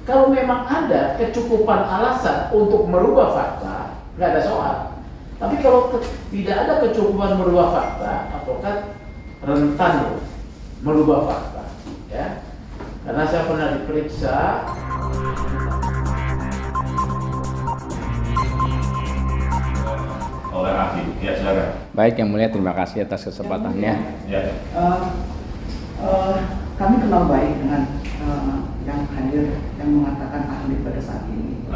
Kalau memang ada kecukupan alasan untuk merubah fakta, nggak ada soal. Tapi kalau tidak ada kecukupan merubah fakta, advokat rentan merubah fakta, ya. Karena saya pernah diperiksa. Oleh ahli, ya silakan. Baik, Yang Mulia, terima kasih atas kesempatannya. Ya. Kami kenal baik dengan yang hadir yang mengatakan ahli pada saat ini.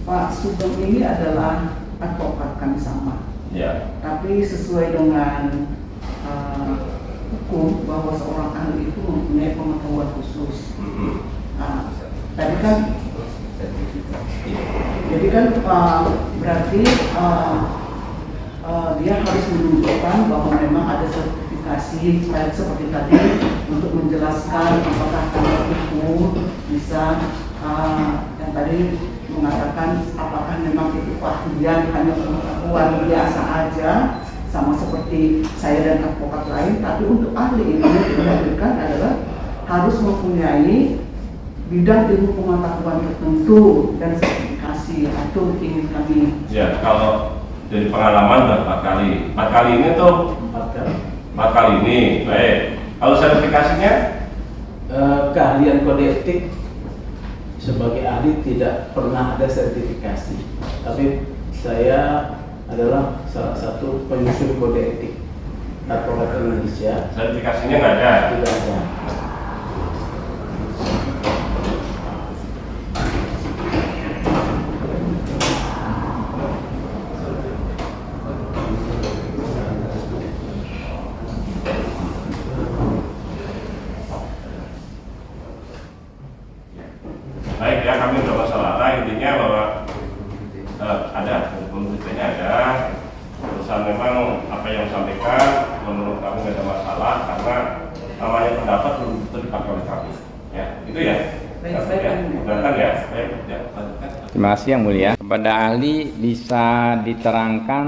Pak Sugeng ini adalah advokat kami sama. Ya. Tapi sesuai dengan hukum bahwa seorang ahli itu mempunyai pengetahuan khusus. Tadi kan, jadi kan berarti dia harus menunjukkan bahwa memang ada sertifikasi seperti tadi untuk menjelaskan apakah kantor hukum bisa yang tadi mengatakan apakah memang itu keahlian hanya pengetahuan biasa aja sama seperti saya dan advokat lain, tapi untuk ahli ini yang dihadirkan adalah harus mempunyai bidang ilmu pengetahuan tertentu dan sertifikasi atau ingin kami. Ya, kalau dari pengalaman udah 4 kali. 4 kali ini tuh 4 kali ini, baik. Kalau sertifikasinya? Keahlian kode etik sebagai ahli tidak pernah ada sertifikasi. Tapi saya adalah salah satu penyusun kode etik advokat Indonesia. Sertifikasinya nggak ada? Tidak ada. Baik ya, kami udah masalah. Intinya bahwa ada, penelitiannya ada. Terusan memang apa yang disampaikan menurut kami nggak ada masalah karena namanya pendapat belum tentu dipakai oleh kami. Ya, itu ya. Baik, ya. Benar ya. Baik, ya. Terima kasih Yang Mulia. Kepada ahli bisa diterangkan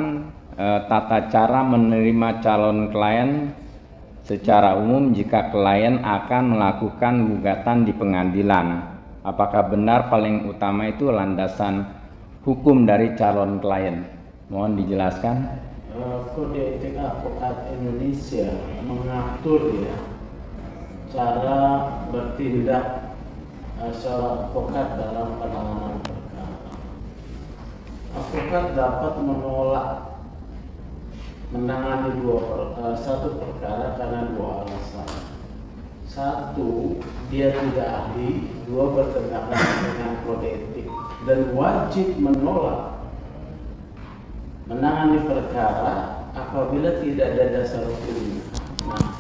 tata cara menerima calon klien secara umum jika klien akan melakukan gugatan di pengadilan. Apakah benar paling utama itu landasan hukum dari calon klien? Mohon dijelaskan. Kode etik advokat Indonesia mengatur ya cara bertindak seorang advokat dalam penanganan perkara. Advokat dapat menolak menangani satu perkara karena 2 alasan. 1, dia tidak ahli. 2, bertentangan dengan kode etik dan wajib menolak menangani perkara apabila tidak ada dasar hukum. Nah,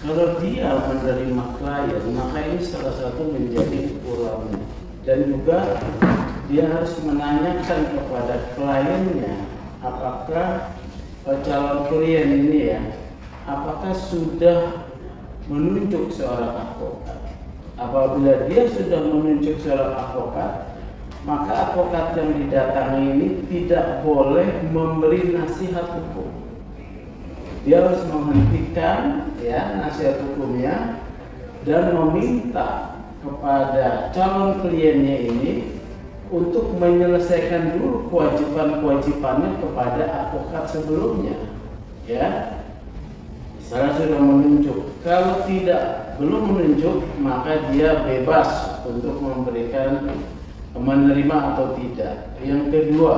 kalau dia menerima klien, maka ini salah satu menjadi ukurannya. Dan juga dia harus menanyakan kepada kliennya apakah calon klien ini ya, apakah sudah menunjuk seorang advokat. Apabila dia sudah menunjuk seorang advokat, maka advokat yang didatangi ini tidak boleh memberi nasihat hukum. Dia harus menghentikan ya nasihat hukumnya dan meminta kepada calon kliennya ini untuk menyelesaikan dulu kewajiban-kewajibannya kepada advokat sebelumnya. Ya. Misalnya sudah menunjuk, kalau belum menunjuk, maka dia bebas untuk menerima atau tidak. Yang kedua,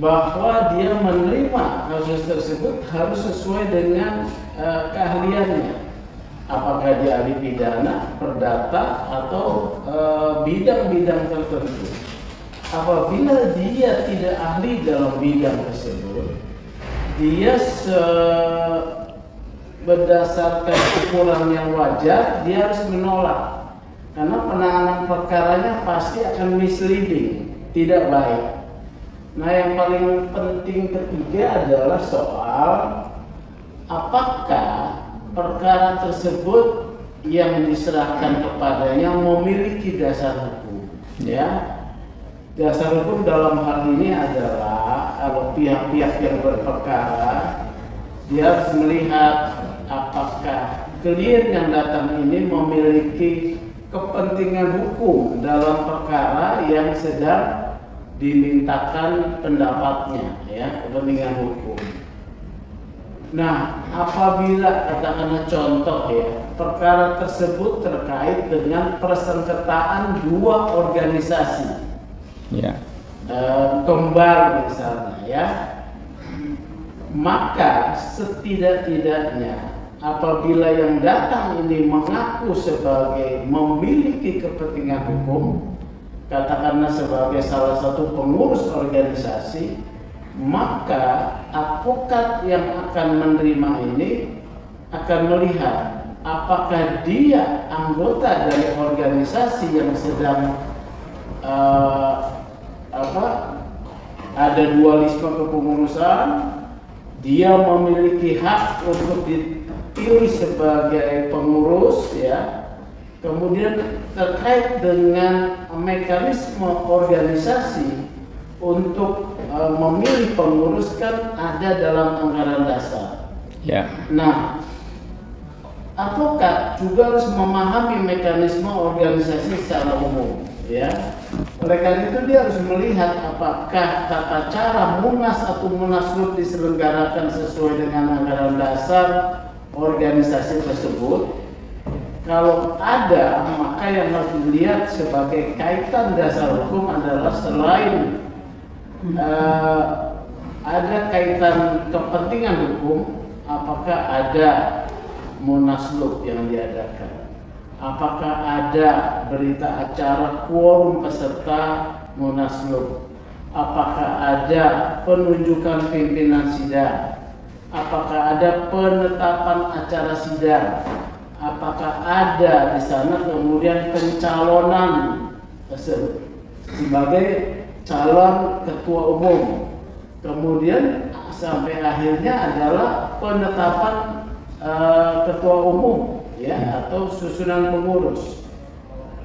bahwa dia menerima kasus tersebut harus sesuai dengan keahliannya. Apakah dia ahli pidana, perdata, atau bidang-bidang tertentu. Apabila dia tidak ahli dalam bidang tersebut, dia berdasarkan ukuran yang wajar, dia harus menolak. Karena penanganan perkaranya pasti akan misleading, tidak baik. Nah, yang paling penting ketiga adalah soal apakah perkara tersebut yang diserahkan kepadanya memiliki dasar hukum. Ya, dasar hukum dalam hal ini adalah kalau pihak-pihak yang berperkara dia harus melihat apakah klien yang datang ini memiliki kepentingan hukum dalam perkara yang sedang dimintakan pendapatnya, ya, kepentingan hukum. Nah, apabila katakanlah contoh ya, perkara tersebut terkait dengan persengketaan dua organisasi, Ya. kembar misalnya, ya, maka setidak-tidaknya apabila yang datang ini mengaku sebagai memiliki kepentingan hukum, katakanlah sebagai salah satu pengurus organisasi, maka advokat yang akan menerima ini akan melihat apakah dia anggota dari organisasi yang sedang ada dualisme kepengurusan, dia memiliki hak untuk dipilih sebagai pengurus, ya. Kemudian terkait dengan mekanisme organisasi untuk memilih pengurus kan ada dalam anggaran dasar. Ya. Nah, advokat juga harus memahami mekanisme organisasi secara umum, ya. Oleh karena itu dia harus melihat apakah tata cara munas atau munaslup diselenggarakan sesuai dengan anggaran dasar organisasi tersebut. Kalau ada, maka yang harus dilihat sebagai kaitan dasar hukum adalah selain ada kaitan kepentingan hukum, apakah ada munaslup yang diadakan, apakah ada berita acara quorum peserta munaslup, apakah ada penunjukan pimpinan sidang, apakah ada penetapan acara sidang, apakah ada di sana kemudian pencalonan sebagai calon ketua umum, kemudian sampai akhirnya adalah penetapan ketua umum, ya, atau susunan pengurus.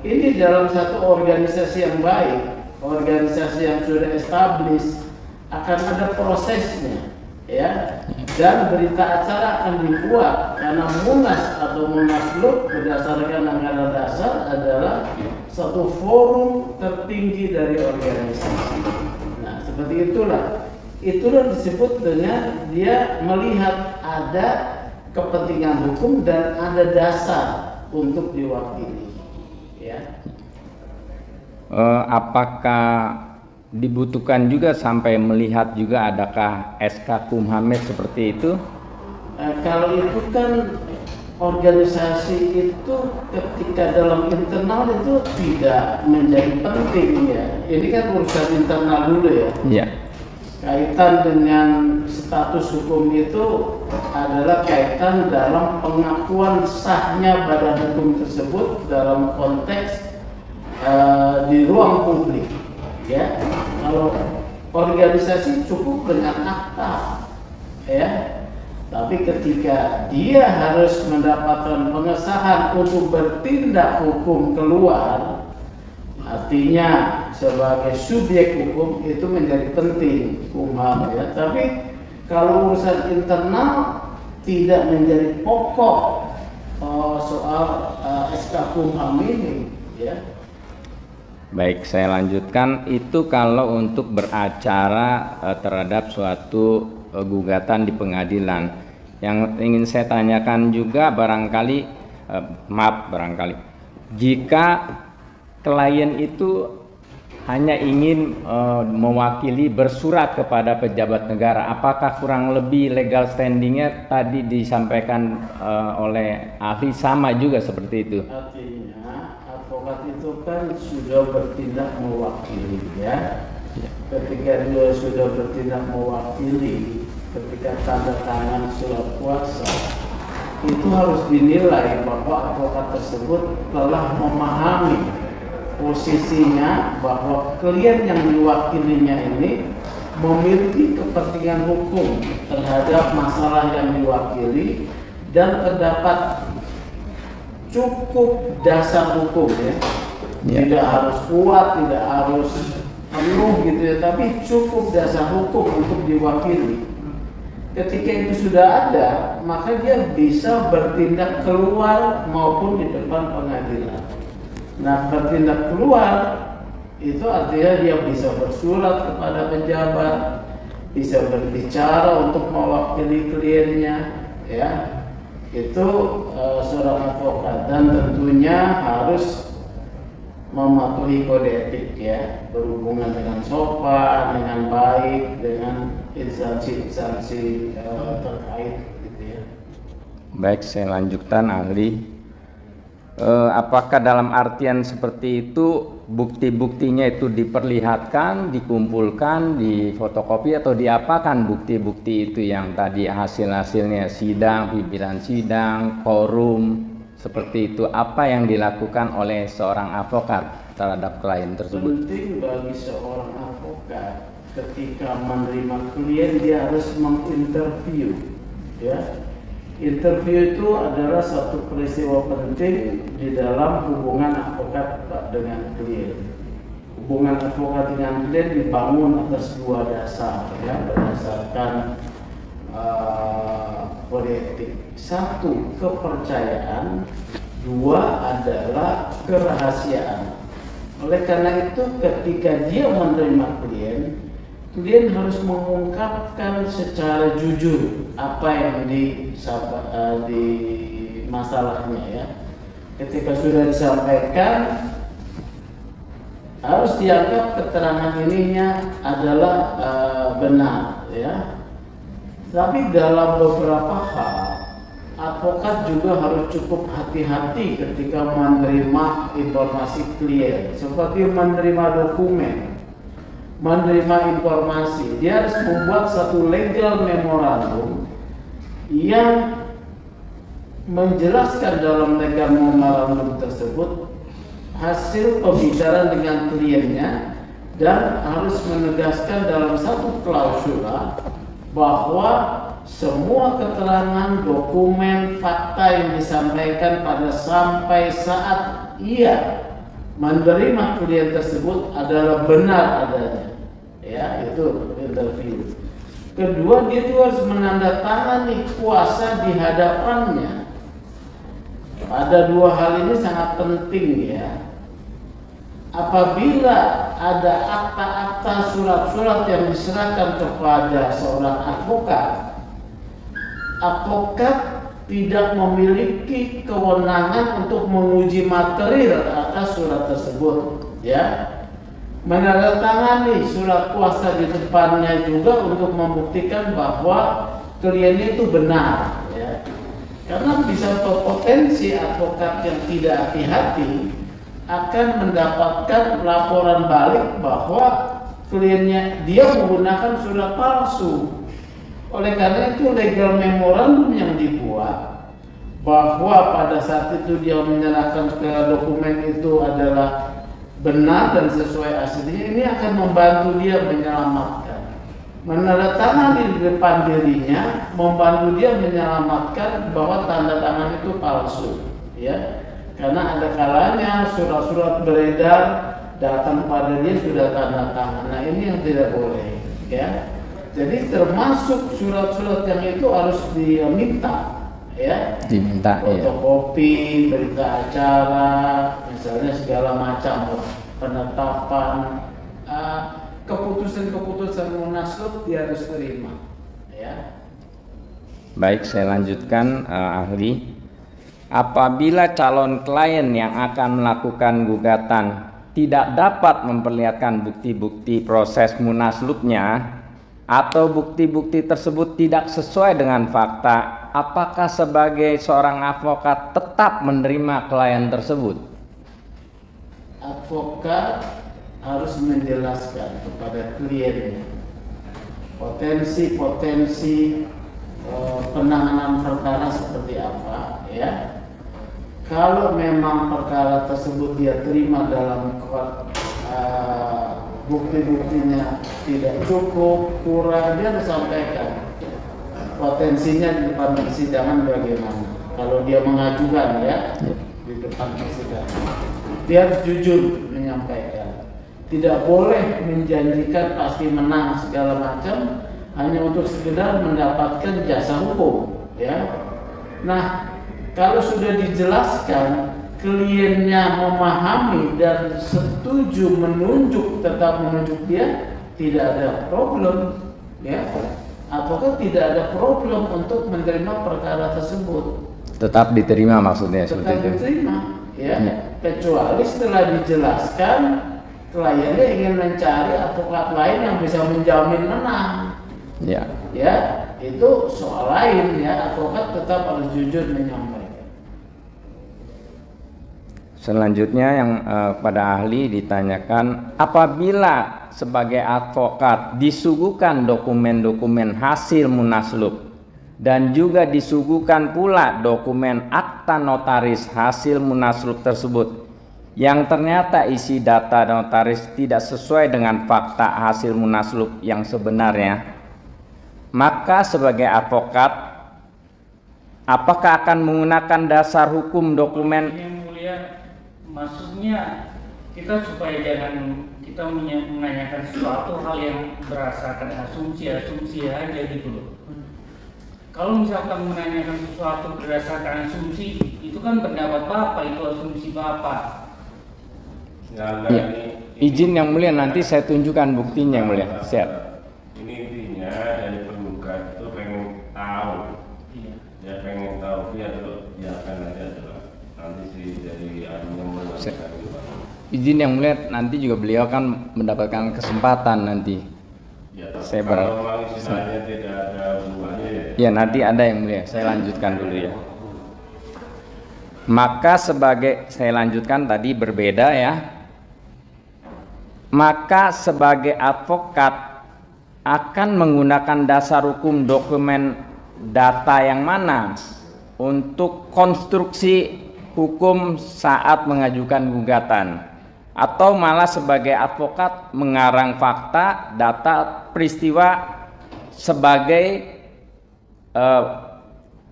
Ini dalam satu organisasi yang baik, organisasi yang sudah established, akan ada prosesnya, ya, dan berita acara akan dibuat karena munas atau munaslup berdasarkan anggaran dasar adalah satu forum tertinggi dari organisasi. Nah, seperti itulah disebut dengan dia melihat ada kepentingan hukum dan ada dasar untuk diwakili, ya. Apakah dibutuhkan juga sampai melihat juga adakah SK Kumhamed seperti itu? Kalau itu kan organisasi itu ketika dalam internal itu tidak menjadi penting, ya. Ini kan urusan internal dulu, ya. Iya. Kaitan dengan status hukum itu adalah kaitan dalam pengakuan sahnya badan hukum tersebut dalam konteks di ruang publik, ya. Kalau organisasi cukup dengan akta, ya. Tapi ketika dia harus mendapatkan pengesahan untuk bertindak hukum keluar, artinya sebagai subjek hukum itu menjadi penting Kumham, ya. Tapi kalau urusan internal tidak menjadi pokok soal SK Kumham ini, ya. Baik, saya lanjutkan. Itu kalau untuk beracara terhadap suatu gugatan di pengadilan. Yang ingin saya tanyakan juga barangkali jika klien itu hanya ingin mewakili bersurat kepada pejabat negara, apakah kurang lebih legal standingnya tadi disampaikan oleh ahli sama juga seperti itu? Artinya advokat itu kan sudah bertindak mewakili, ya. Ketika dia sudah bertindak mewakili, ketika tanda tangan surat kuasa, itu harus dinilai bahwa advokat tersebut telah memahami posisinya bahwa klien yang diwakilinya ini memiliki kepentingan hukum terhadap masalah yang diwakili dan terdapat cukup dasar hukum, ya. Tidak harus kuat, tidak harus penuh gitu, ya, tapi cukup dasar hukum untuk diwakili. Ketika itu sudah ada, maka dia bisa bertindak keluar maupun di depan pengadilan. Nah, bertindak keluar itu artinya dia bisa bersurat kepada pejabat, bisa berbicara untuk mewakili kliennya, ya. Itu seorang advokat, dan tentunya harus mematuhi kode etik, ya, berhubungan dengan sopan, dengan baik, dengan instansi-instansi terkait, gitu ya. Baik, saya lanjutkan ahli. Apakah dalam artian seperti itu bukti-buktinya itu diperlihatkan, dikumpulkan, difotokopi, atau diapakan bukti-bukti itu yang tadi hasil-hasilnya sidang, pimpinan sidang, forum, seperti itu, apa yang dilakukan oleh seorang advokat terhadap klien tersebut? Penting bagi seorang advokat ketika menerima klien dia harus menginterview, ya. Interview itu adalah satu peristiwa penting di dalam hubungan advokat dengan klien. Hubungan advokat dengan klien dibangun atas dua dasar, ya, berdasarkan kode etik. Satu, kepercayaan. Dua adalah kerahasiaan. Oleh karena itu, ketika dia menerima klien harus mengungkapkan secara jujur apa yang di masalahnya, ya. Ketika sudah disampaikan, harus dianggap keterangan ininya adalah benar, ya. Tapi dalam beberapa hal, advokat juga harus cukup hati-hati ketika menerima informasi klien, seperti menerima dokumen, menerima informasi. Dia harus membuat satu legal memorandum yang menjelaskan dalam legal memorandum tersebut hasil pembicaraan dengan kliennya, dan harus menegaskan dalam satu klausula bahwa semua keterangan, dokumen, fakta yang disampaikan sampai saat ia menerima klien tersebut adalah benar adanya, ya. Itu interview. Kedua, dia juga harus menandatangani kuasa di hadapannya. Ada dua hal ini sangat penting, ya. Apabila ada akta-akta, surat-surat yang diserahkan kepada seorang advokat tidak memiliki kewenangan untuk menguji material atas surat tersebut, ya. Menandatangani surat kuasa di depannya juga untuk membuktikan bahwa kliennya itu benar, ya. Karena bisa berpotensi advokat yang tidak hati-hati akan mendapatkan laporan balik bahwa kliennya dia menggunakan surat palsu. Oleh karena itu, legal memorandum yang dibuat bahwa pada saat itu dia menyerahkan ke dokumen itu adalah benar dan sesuai aslinya, ini akan membantu dia menyelamatkan. Menandatangani di depan dirinya membantu dia menyelamatkan bahwa tanda tangan itu palsu, ya. Karena ada kalanya surat-surat beredar datang pada dia sudah tanda tangan. Nah, ini yang tidak boleh, ya. Jadi termasuk surat-surat yang itu harus diminta, ya. Diminta, fotokopi, berita acara, misalnya segala macam penetapan, keputusan-keputusan munaslup dia harus terima, ya. Baik, saya lanjutkan ahli. Apabila calon klien yang akan melakukan gugatan tidak dapat memperlihatkan bukti-bukti proses munaslupnya atau bukti-bukti tersebut tidak sesuai dengan fakta, apakah sebagai seorang advokat tetap menerima klien tersebut? Advokat harus menjelaskan kepada kliennya potensi-potensi penanganan perkara seperti apa, ya. Kalau memang perkara tersebut dia terima dalam bukti-buktinya tidak cukup, kurang, dia harus sampaikan potensinya di depan persidangan bagaimana. Kalau dia mengajukan, ya, di depan persidangan, dia harus jujur menyampaikan. Tidak boleh menjanjikan pasti menang segala macam, hanya untuk sekedar mendapatkan jasa hukum, ya. Nah, kalau sudah dijelaskan, kliennya memahami dan setuju tetap menunjuk dia, tidak ada problem, ya. Apakah tidak ada problem untuk menerima perkara tersebut? Tetap diterima maksudnya seperti Tetap itu. diterima, ya. Ya. Kecuali setelah dijelaskan, kliennya ingin mencari advokat lain yang bisa menjamin menang. Ya. Ya, itu soal lain, ya. Advokat tetap harus jujur menyampaikan. Selanjutnya yang pada ahli ditanyakan, apabila sebagai advokat disuguhkan dokumen-dokumen hasil munaslup dan juga disuguhkan pula dokumen akta notaris hasil munaslup tersebut yang ternyata isi data notaris tidak sesuai dengan fakta hasil munaslup yang sebenarnya, maka sebagai advokat apakah akan menggunakan dasar hukum dokumen? Yang mulia, maksudnya kita supaya jangan kita menanyakan sesuatu hal yang berdasarkan asumsi aja gitu loh. Kalau misalkan menanyakan sesuatu berdasarkan asumsi, itu kan pendapat Bapak, itu asumsi Bapak. Ya, Ya. Izin yang mulia, nanti saya tunjukkan buktinya yang mulia. Siap. Ini intinya dari penggugat itu pengen tahu. Iya. Ya pengen tahu dia dulu, ya kan nanti si dari anunya menjelaskan juga. Izin yang mulia, nanti juga beliau akan mendapatkan kesempatan nanti. Ya, Saya kalau memang istilahnya tidak ada hubungannya ya. Ya, nanti ada yang mulia. Saya lanjutkan dulu ya. Maka saya lanjutkan tadi berbeda ya. Maka sebagai advokat akan menggunakan dasar hukum dokumen data yang mana untuk konstruksi hukum saat mengajukan gugatan, atau malah sebagai advokat mengarang fakta, data, peristiwa sebagai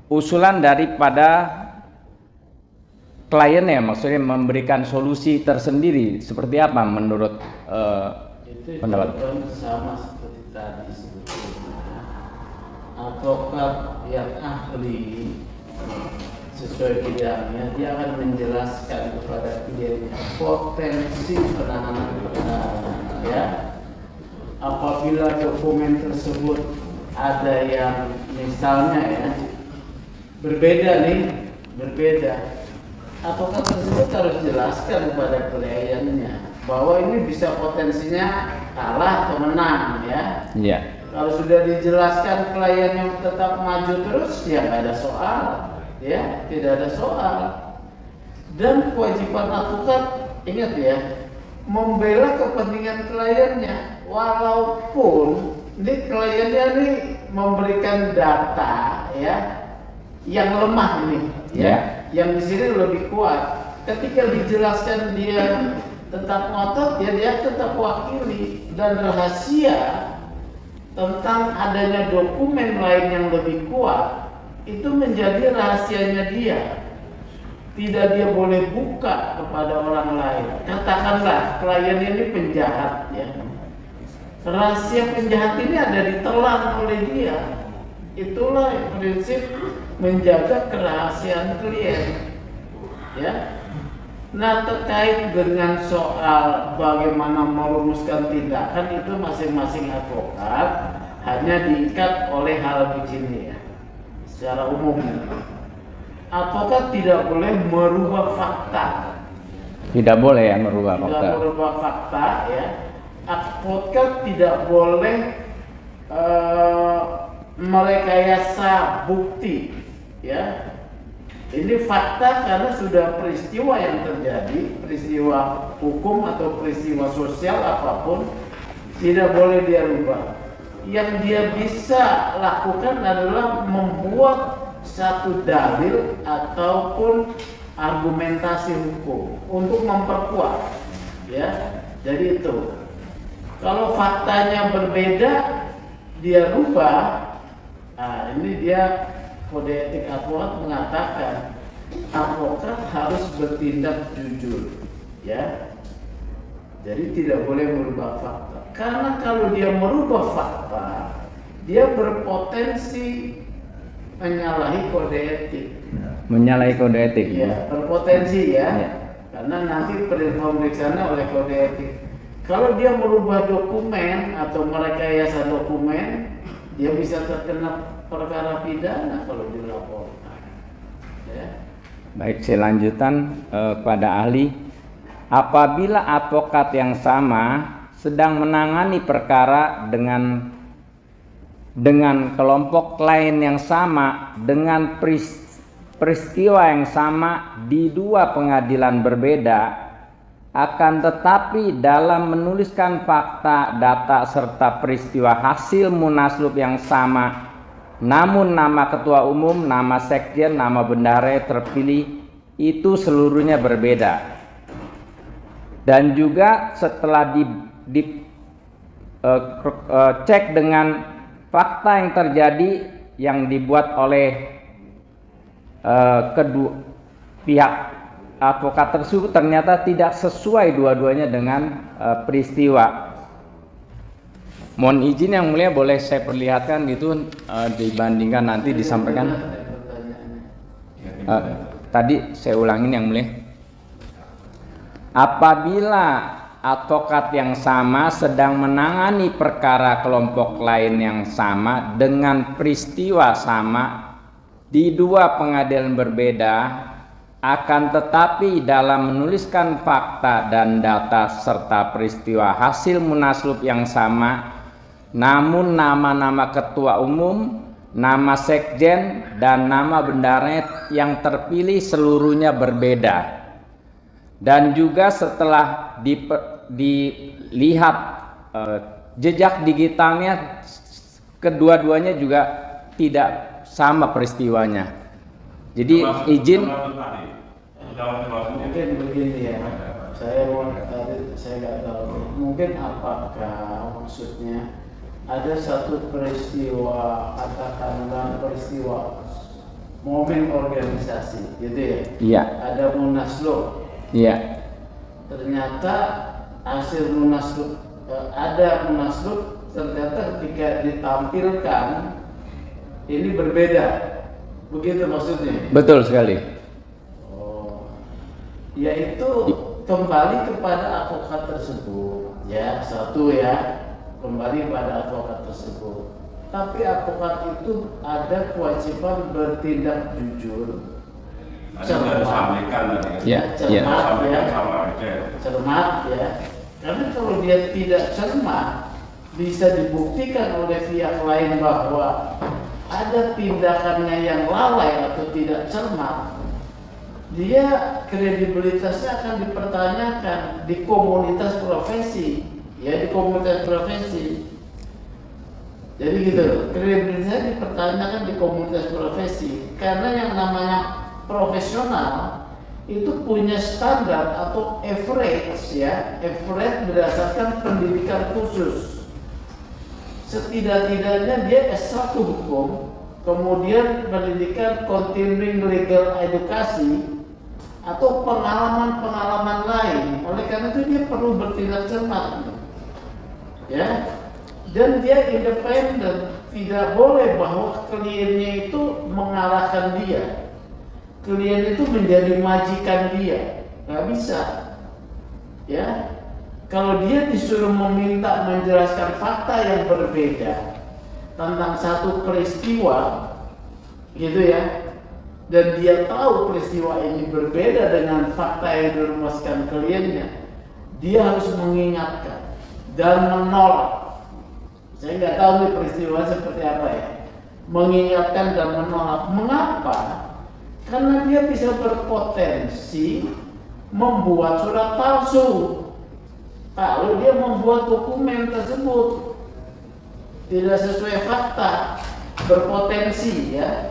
usulan daripada kliennya, maksudnya memberikan solusi tersendiri. Seperti apa menurut Itu pendapat? jawaban sama seperti tadi sebetulnya. Advokat yang ahli sesuai bidangnya, dia akan menjelaskan kepada kliennya potensi penanganan perkara, ya. Apabila dokumen tersebut ada yang misalnya ya berbeda, advokat tersebut harus jelaskan kepada kliennya bahwa ini bisa potensinya kalah atau menang, ya. Iya. Kalau sudah dijelaskan klien yang tetap maju terus, ya nggak ada soal, ya, tidak ada soal. Dan kewajiban advokat, ingat ya, membela kepentingan kliennya, walaupun ini kliennya ini memberikan data, ya, yang lemah ini, ya, yang di sini lebih kuat. Ketika dijelaskan dia tetap ngotot, ya dia tetap wakili, dan rahasia tentang adanya dokumen lain yang lebih kuat itu menjadi rahasianya dia. Tidak dia boleh buka kepada orang lain. Katakanlah klien ini penjahat, ya. Rahasia penjahat ini ada ditelan oleh dia. Itulah prinsip menjaga kerahasiaan klien, ya. Nah, terkait dengan soal bagaimana merumuskan tindakan, itu masing-masing advokat hanya diikat oleh hal begini, ya. Secara umum, advokat tidak boleh merubah fakta. Tidak boleh ya merubah fakta. Tidak merubah fakta, ya. Advokat tidak boleh merekayasa bukti, ya. Ini fakta karena sudah peristiwa yang terjadi, peristiwa hukum atau peristiwa sosial apapun, tidak boleh dia rubah. Yang dia bisa lakukan adalah membuat satu dalil ataupun argumentasi hukum untuk memperkuat, ya. Jadi itu. Kalau faktanya berbeda, dia rubah. Nah, ini dia kode etik advokat mengatakan advokat harus bertindak jujur, ya. Jadi tidak boleh merubah fakta. Karena kalau dia merubah fakta, dia berpotensi menyalahi kode etik. Menyalahi kode etik. Iya, berpotensi ya. Iya. Karena nanti pemeriksaannya oleh kode etik. Kalau dia merubah dokumen atau merekayasa dokumen, dia bisa terkena perkara pidana kalau dilaporkan. Ya. Baik, saya lanjutkan kepada ahli. Apabila advokat yang sama sedang menangani perkara dengan kelompok klien yang sama dengan peristiwa yang sama di dua pengadilan berbeda, akan tetapi dalam menuliskan fakta, data serta peristiwa hasil munaslup yang sama, namun nama ketua umum, nama sekjen, nama bendahara terpilih itu seluruhnya berbeda. Dan juga setelah cek dengan fakta yang terjadi yang dibuat oleh kedua pihak advokat tersebut ternyata tidak sesuai dua-duanya dengan peristiwa. Mohon izin yang mulia, boleh saya perlihatkan itu dibandingkan nanti disampaikan. Tadi saya ulangin yang mulia. Apabila advokat yang sama sedang menangani perkara kelompok lain yang sama dengan peristiwa sama di dua pengadilan berbeda, akan tetapi dalam menuliskan fakta dan data serta peristiwa hasil munaslup yang sama, namun nama-nama ketua umum, nama sekjen, dan nama bendahara yang terpilih seluruhnya berbeda. Dan juga setelah dilihat jejak digitalnya, kedua-duanya juga tidak sama peristiwanya. Jadi izin. Mungkin begini ya, saya nggak tahu. Mungkin apakah maksudnya ada satu peristiwa, katakanlah peristiwa momen organisasi, gitu ya? Iya. Ada munaslup. Iya. Ternyata hasil munaslup, ada munaslup, ternyata ketika ditampilkan ini berbeda, begitu maksudnya? Betul sekali. Oh, yaitu kembali kepada advokat tersebut, ya satu ya, kembali pada advokat tersebut. Tapi advokat itu ada kewajiban bertindak jujur, cermat, cermat ya. Karena kalau dia tidak cermat, bisa dibuktikan oleh pihak lain bahwa ada tindakannya yang lalai atau tidak cermat, dia kredibilitasnya akan dipertanyakan di komunitas profesi, ya di komunitas profesi. Jadi gitu, kredibilitasnya dipertanyakan di komunitas profesi karena yang namanya profesional itu punya standar atau average ya, average berdasarkan pendidikan khusus. Setidak-tidaknya dia S1 hukum, kemudian pendidikan continuing legal edukasi atau pengalaman-pengalaman lain. Oleh karena itu dia perlu bertindak cermat, ya. Dan dia independen, tidak boleh bahwa kliennya itu mengalahkan dia. Klien itu menjadi majikan dia, nggak bisa, ya. Kalau dia disuruh meminta menjelaskan fakta yang berbeda tentang satu peristiwa, gitu ya, dan dia tahu peristiwa ini berbeda dengan fakta yang dirumuskan kliennya, dia harus mengingatkan dan menolak. Saya nggak tahu nih peristiwa seperti apa ya. Mengingatkan dan menolak. Mengapa? Karena dia bisa berpotensi membuat surat palsu kalau dia membuat dokumen tersebut tidak sesuai fakta, berpotensi ya,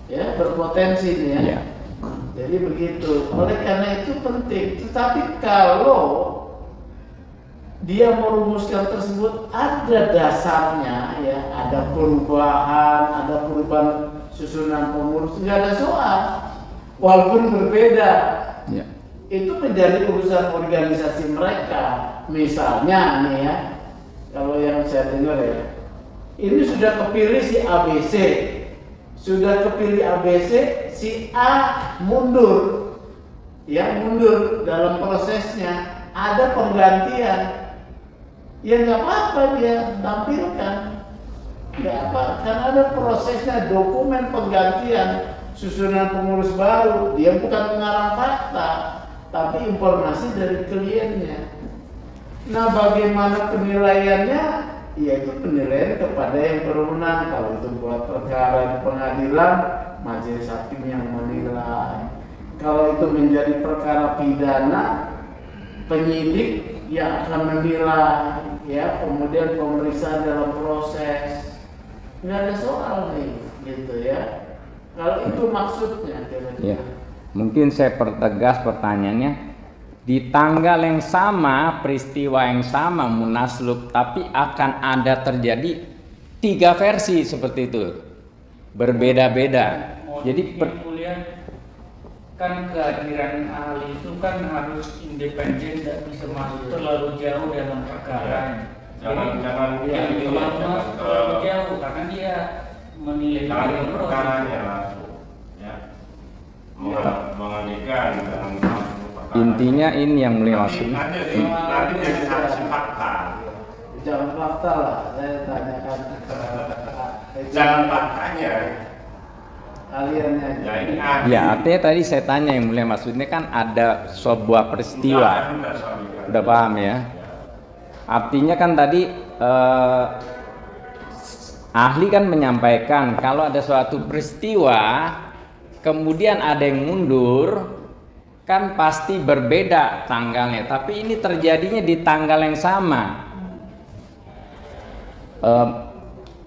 ya berpotensi ya. Jadi begitu. Oleh karena itu penting. Tetapi kalau dia merumuskan tersebut ada dasarnya ya, ada perubahan susunan pengurus, nggak ada soal, walaupun berbeda. Ya. Itu menjadi urusan organisasi mereka. Misalnya nih ya, kalau yang saya dengar ya, ini sudah kepilih si ABC, sudah kepilih ABC, si A mundur, ya mundur dalam prosesnya, ada penggantian, ya nggak apa-apa dia tampilkan, nggak apa, karena ada prosesnya, dokumen penggantian, susunan pengurus baru, dia bukan mengarang fakta, tapi informasi dari kliennya. Nah, bagaimana penilaiannya? Yaitu penilaian kepada yang berwenang. Kalau itu buat perkara pengadilan, majelis hakim yang menilai. Kalau itu menjadi perkara pidana, penyidik yang akan menilai, ya, kemudian pemeriksaan dalam proses. Nggak ada soal nih, gitu ya. Kalau itu maksudnya, Ya, mungkin saya pertegas pertanyaannya. Di tanggal yang sama, peristiwa yang sama, munaslup, tapi akan ada terjadi 3 versi seperti itu, berbeda-beda. Jadi kuliah kan kehadiran ahli itu kan harus independen, tidak bisa masuk terlalu jauh dalam perkara. Jangan masuk terlalu jauh karena dia menilai jangan perkaranya langsung, ya, mengalihkan dengan intinya ini yang mulia maksud. Nanti jadi saksi fakta. jangan fakta lah, saya tanyakan Jangan faktanya. aliannya. Ya ini ahli. Ya, artinya tadi saya tanya yang mulia maksudnya kan ada sebuah peristiwa. Udah paham ya? Artinya kan tadi ahli kan menyampaikan kalau ada suatu peristiwa kemudian ada yang mundur, kan pasti berbeda tanggalnya, tapi ini terjadinya di tanggal yang sama.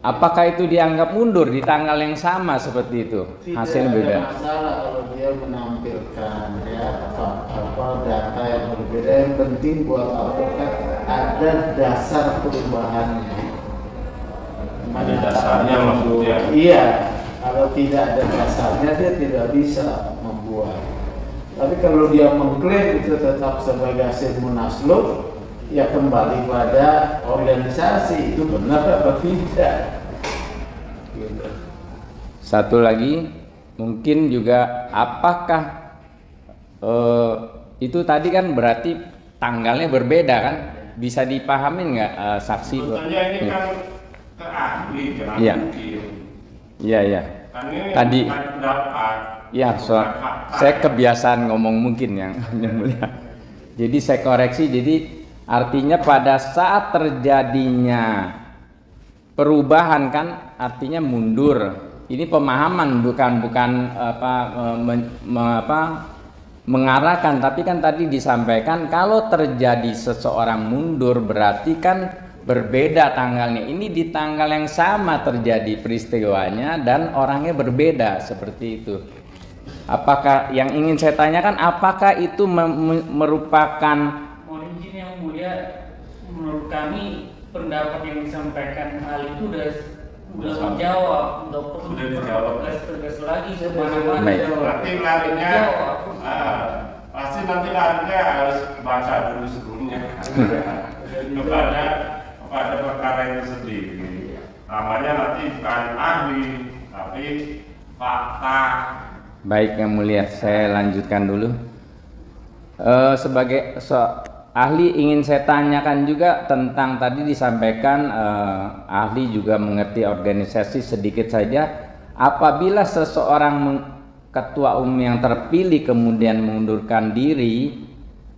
Apakah itu dianggap mundur di tanggal yang sama seperti itu? Hasil Tidak beda. ada masalah kalau dia menampilkan ya apa data yang berbeda. Yang penting buat advokat ada dasar perubahannya. Ada dasarnya maksudnya. Iya, kalau tidak ada dasarnya dia tidak bisa membuat. Tapi kalau dia mengklaim itu tetap sebagai hasil munaslup, ya kembali pada organisasi itu benar atau tidak. Gitu. Satu lagi, mungkin juga apakah itu tadi kan berarti tanggalnya berbeda kan? Bisa dipahamin nggak saksi? Sebetulnya ini kan ke ahli, jangan Iya. mungkin. Iya, iya. Kan ini Tadi. bukan pendapat. Ya, bukan fakta. saya kebiasaan ngomong mungkin yang mulia. Jadi saya koreksi, jadi artinya pada saat terjadinya perubahan kan artinya mundur. Ini pemahaman bukan mengarahkan, tapi kan tadi disampaikan kalau terjadi seseorang mundur berarti kan berbeda tanggalnya. Ini di tanggal yang sama terjadi peristiwanya dan orangnya berbeda seperti itu. Apakah yang ingin saya tanyakan, apakah itu merupakan Mohon izin yang mulia, menurut kami pendapat yang disampaikan ahli itu udah menjawab, udah perlu Sudah dijawab. tegas lagi Sudah kemana-mana. Baik. Nanti larinya, Jawab. pasti nanti larinya harus baca dulu sebelumnya kepada perkara itu sendiri. Namanya nanti bukan ahli, tapi fakta. baik yang mulia? Saya lanjutkan dulu. Sebagai ahli ingin saya tanyakan juga tentang tadi disampaikan ahli juga mengerti organisasi sedikit saja. Apabila seseorang ketua umum yang terpilih kemudian mengundurkan diri,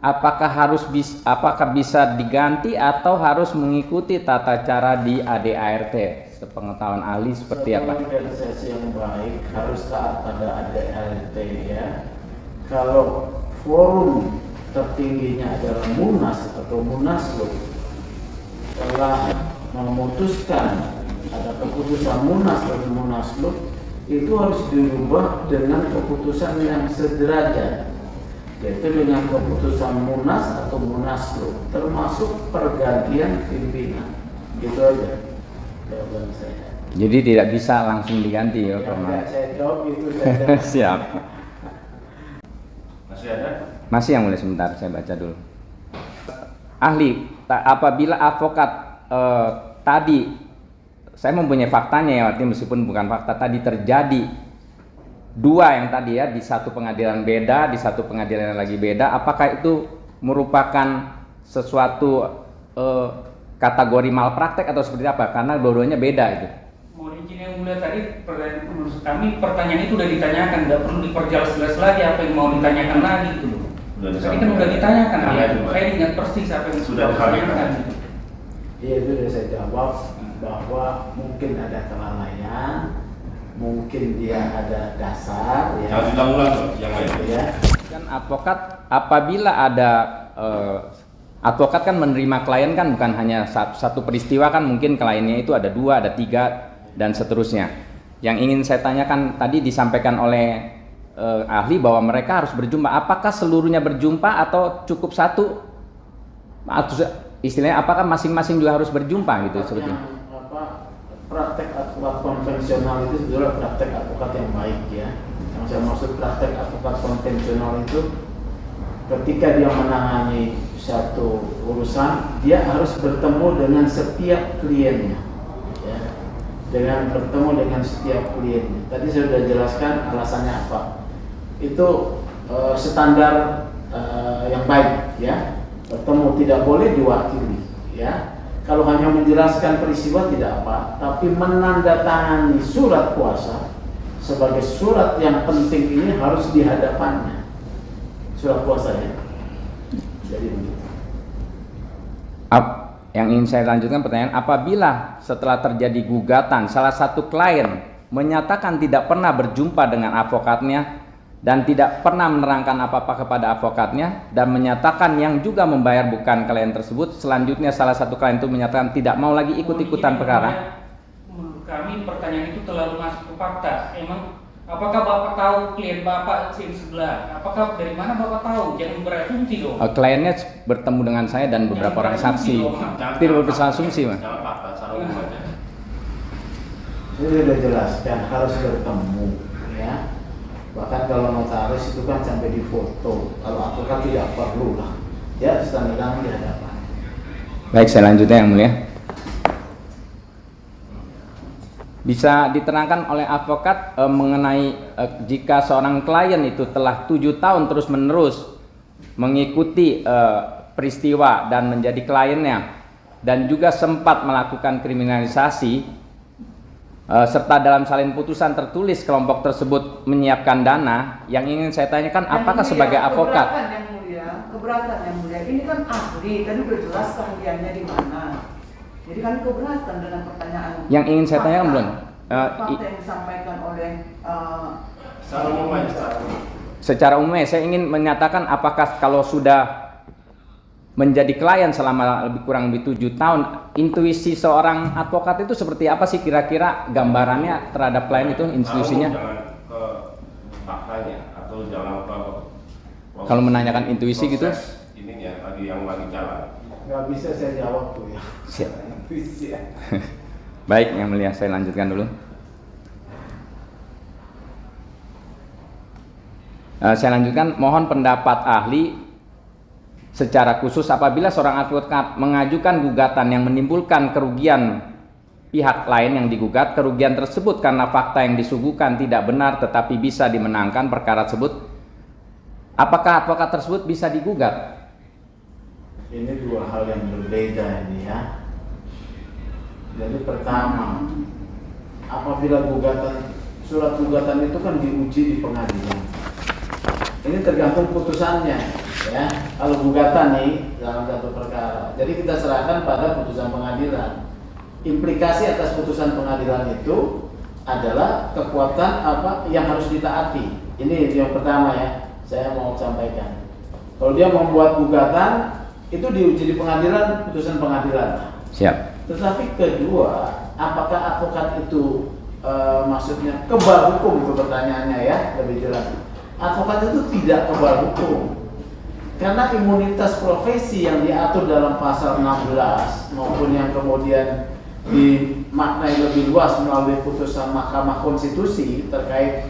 apakah bisa diganti atau harus mengikuti tata cara di ADART? Sepengetahuan ahli seperti apa? Organisasi yang baik harus taat pada ADART ya. Kalau forum tertingginya adalah Munas atau Munaslup telah memutuskan ada keputusan Munas atau Munaslup, itu harus dirubah dengan keputusan yang sederajat, yaitu dengan keputusan Munas atau Munaslup, termasuk pergantian pimpinan. Gitu aja jawaban saya. Jadi tidak bisa langsung diganti ya, Yang Pak. nggak saya jawab itu saja. Siap. Masih ada? Masih yang mulia, sebentar saya baca dulu. Ahli, apabila advokat tadi saya mempunyai faktanya ya, artinya meskipun bukan fakta tadi terjadi dua yang tadi ya, di satu pengadilan beda, di satu pengadilan lagi beda, apakah itu merupakan sesuatu kategori malpraktek atau seperti apa? Karena dua-duanya beda itu. Mohon izin yang mulia, tadi menurut kami pertanyaan itu sudah ditanyakan, nggak perlu diperjelas-jelas lagi apa yang mau ditanyakan lagi gitu. Tadi kan udah ditanyakan, ya. Saya ingat persis apa yang sudah ditanyakan. Iya, itu sudah saya jawab bahwa mungkin ada kelalaian, mungkin dia ada dasar ya. Jangan diulang yang lain. Ya. Kan advokat apabila ada advokat kan menerima klien kan bukan hanya satu peristiwa, kan mungkin kliennya itu ada 2, ada 3 dan seterusnya. Yang ingin saya tanyakan tadi disampaikan oleh ahli bahwa mereka harus berjumpa. Apakah seluruhnya berjumpa atau cukup satu? Atau istilahnya apakah masing-masing juga harus berjumpa gitu sebetulnya? Praktek advokat konvensional itu sebetulnya praktek advokat yang baik ya. Yang saya maksud praktek advokat konvensional itu ketika dia menangani satu urusan, dia harus bertemu dengan setiap kliennya ya. Dengan bertemu dengan setiap kliennya. Tadi saya sudah jelaskan alasannya apa. Itu standar yang baik ya. Bertemu tidak boleh diwakili ya. Kalau hanya menjelaskan peristiwa tidak apa, tapi menandatangani surat kuasa sebagai surat yang penting ini harus di hadapannya. Surat kuasa ya. Jadi begitu. Yang ingin saya lanjutkan pertanyaan, apabila setelah terjadi gugatan salah satu klien menyatakan tidak pernah berjumpa dengan advokatnya dan tidak pernah menerangkan apa-apa kepada advokatnya dan menyatakan yang juga membayar bukan klien tersebut, selanjutnya salah satu klien itu menyatakan tidak mau lagi ikut-ikutan perkara. Menurut kami pertanyaan itu terlalu masuk ke fakta. Emang apakah Bapak tahu klien Bapak di sebelah? Apakah dari mana Bapak tahu? Jangan berasumsi dong. Kliennya bertemu dengan saya dan beberapa orang saksi. Tidak berasumsi, Mas. Jangan fakta, secara umum aja. Ini sudah jelaskan harus bertemu ya. Bahkan kalau notaris itu kan sampai difoto. Kalau advokat tidak perlu lah. Ya, tanda tangan di hadapan. Baik, saya lanjutkan yang mulia. Bisa diterangkan oleh advokat mengenai jika seorang klien itu telah 7 tahun terus-menerus mengikuti peristiwa dan menjadi kliennya dan juga sempat melakukan kriminalisasi serta dalam salin putusan tertulis kelompok tersebut menyiapkan dana, yang ingin saya tanyakan apakah sebagai advokat keberatan yang mulia ini kan ahli, tadi udah jelas keahliannya di mana. Jadi kan keberatan dengan pertanyaan. Yang ingin saya tanyakan belum? Fakta yang disampaikan oleh Secara umum aja. Secara umum saya ingin menyatakan apakah kalau sudah menjadi klien selama kurang lebih 7 tahun, intuisi seorang advokat itu seperti apa sih kira-kira gambarannya terhadap klien itu, institusinya? Jangan ke faktanya atau jangan ke Kalau menanyakan intuisi gitu? Ini ya tadi yang lagi jalan. Nggak bisa saya jawab tuh ya. Siap. Bisa. Baik, yang mulia saya lanjutkan dulu. Saya lanjutkan, mohon pendapat ahli secara khusus apabila seorang advokat mengajukan gugatan yang menimbulkan kerugian pihak lain yang digugat, kerugian tersebut karena fakta yang disuguhkan tidak benar tetapi bisa dimenangkan perkara tersebut, apakah advokat tersebut bisa digugat? Ini dua hal yang berbeda ini ya. Jadi pertama, apabila surat gugatan itu kan diuji di pengadilan. Ini tergantung putusannya ya. Kalau gugatan nih dalam satu perkara, jadi kita serahkan pada putusan pengadilan. Implikasi atas putusan pengadilan itu adalah kekuatan apa yang harus ditaati. Ini yang pertama ya, saya mau sampaikan. Kalau dia membuat gugatan, itu diuji di pengadilan, putusan pengadilan. Siap. Tetapi kedua, apakah advokat itu maksudnya kebal hukum, itu pertanyaannya ya, lebih jelas. Advokat itu tidak kebal hukum. Karena imunitas profesi yang diatur dalam pasal 16 maupun yang kemudian dimaknai lebih luas melalui putusan Mahkamah Konstitusi terkait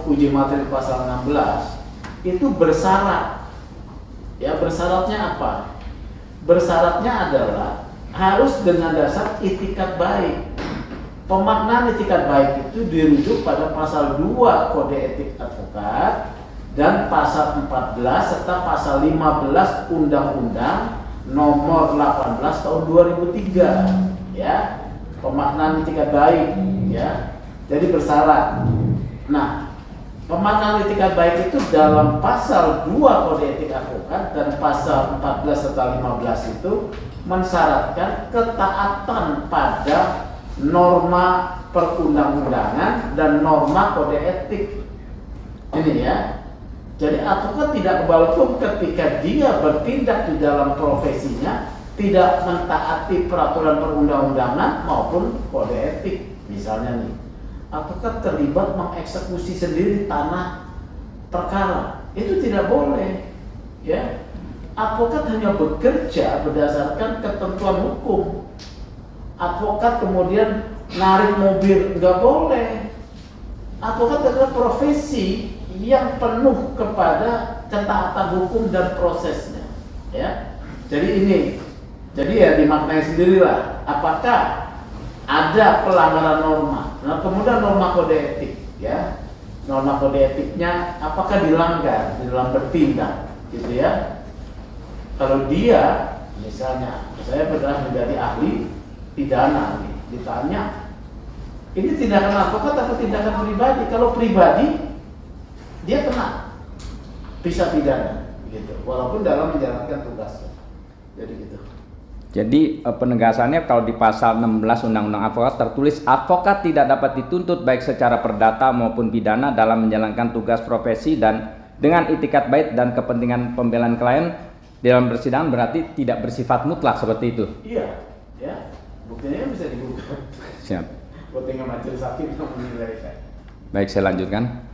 uji materi pasal 16 itu bersyarat. Ya, bersyaratnya apa? Bersyaratnya adalah harus dengan dasar itikat baik. Pemaknaan itikat baik itu dirujuk pada pasal 2 Kode Etik Advokat dan pasal 14 serta pasal 15 Undang-Undang Nomor 18 tahun 2003, ya. Pemaknaan itikat baik, ya. Jadi bersyarat. Nah, pemaknaan itikat baik itu dalam pasal 2 Kode Etik Advokat dan pasal 14 serta 15 itu mensyaratkan ketaatan pada norma perundang-undangan dan norma kode etik. Ini ya. Jadi advokat tidak kebal hukum ketika dia bertindak di dalam profesinya tidak mentaati peraturan perundang-undangan maupun kode etik. Misalnya nih, advokat terlibat mengeksekusi sendiri tanah perkara, itu tidak boleh. Ya, advokat hanya bekerja berdasarkan ketentuan hukum. Advokat kemudian narik mobil, nggak boleh. Advokat adalah profesi yang penuh kepada ketaatan hukum dan prosesnya, ya. Jadi ya dimaknai sendirilah. Apakah ada pelanggaran norma? Nah, kemudian norma kode etik, ya. Norma kode etiknya apakah dilanggar di dalam bertindak, gitu ya? Kalau dia, misalnya, saya pernah menjadi ahli pidana, ditanya, ini tindakan advokat atau tindakan pribadi? Kalau pribadi, dia kena bisa pidana, gitu. Walaupun dalam menjalankan tugasnya. Jadi gitu. Jadi penegasannya kalau di pasal 16 Undang-Undang Advokat tertulis advokat tidak dapat dituntut baik secara perdata maupun pidana dalam menjalankan tugas profesi dan dengan itikat baik dan kepentingan pembelaan klien dalam persidangan, berarti tidak bersifat mutlak seperti itu. Iya, ya. Buktinya bisa digugat. Siap. Kepentingan majelis hakim untuk menilai. Baik, saya lanjutkan.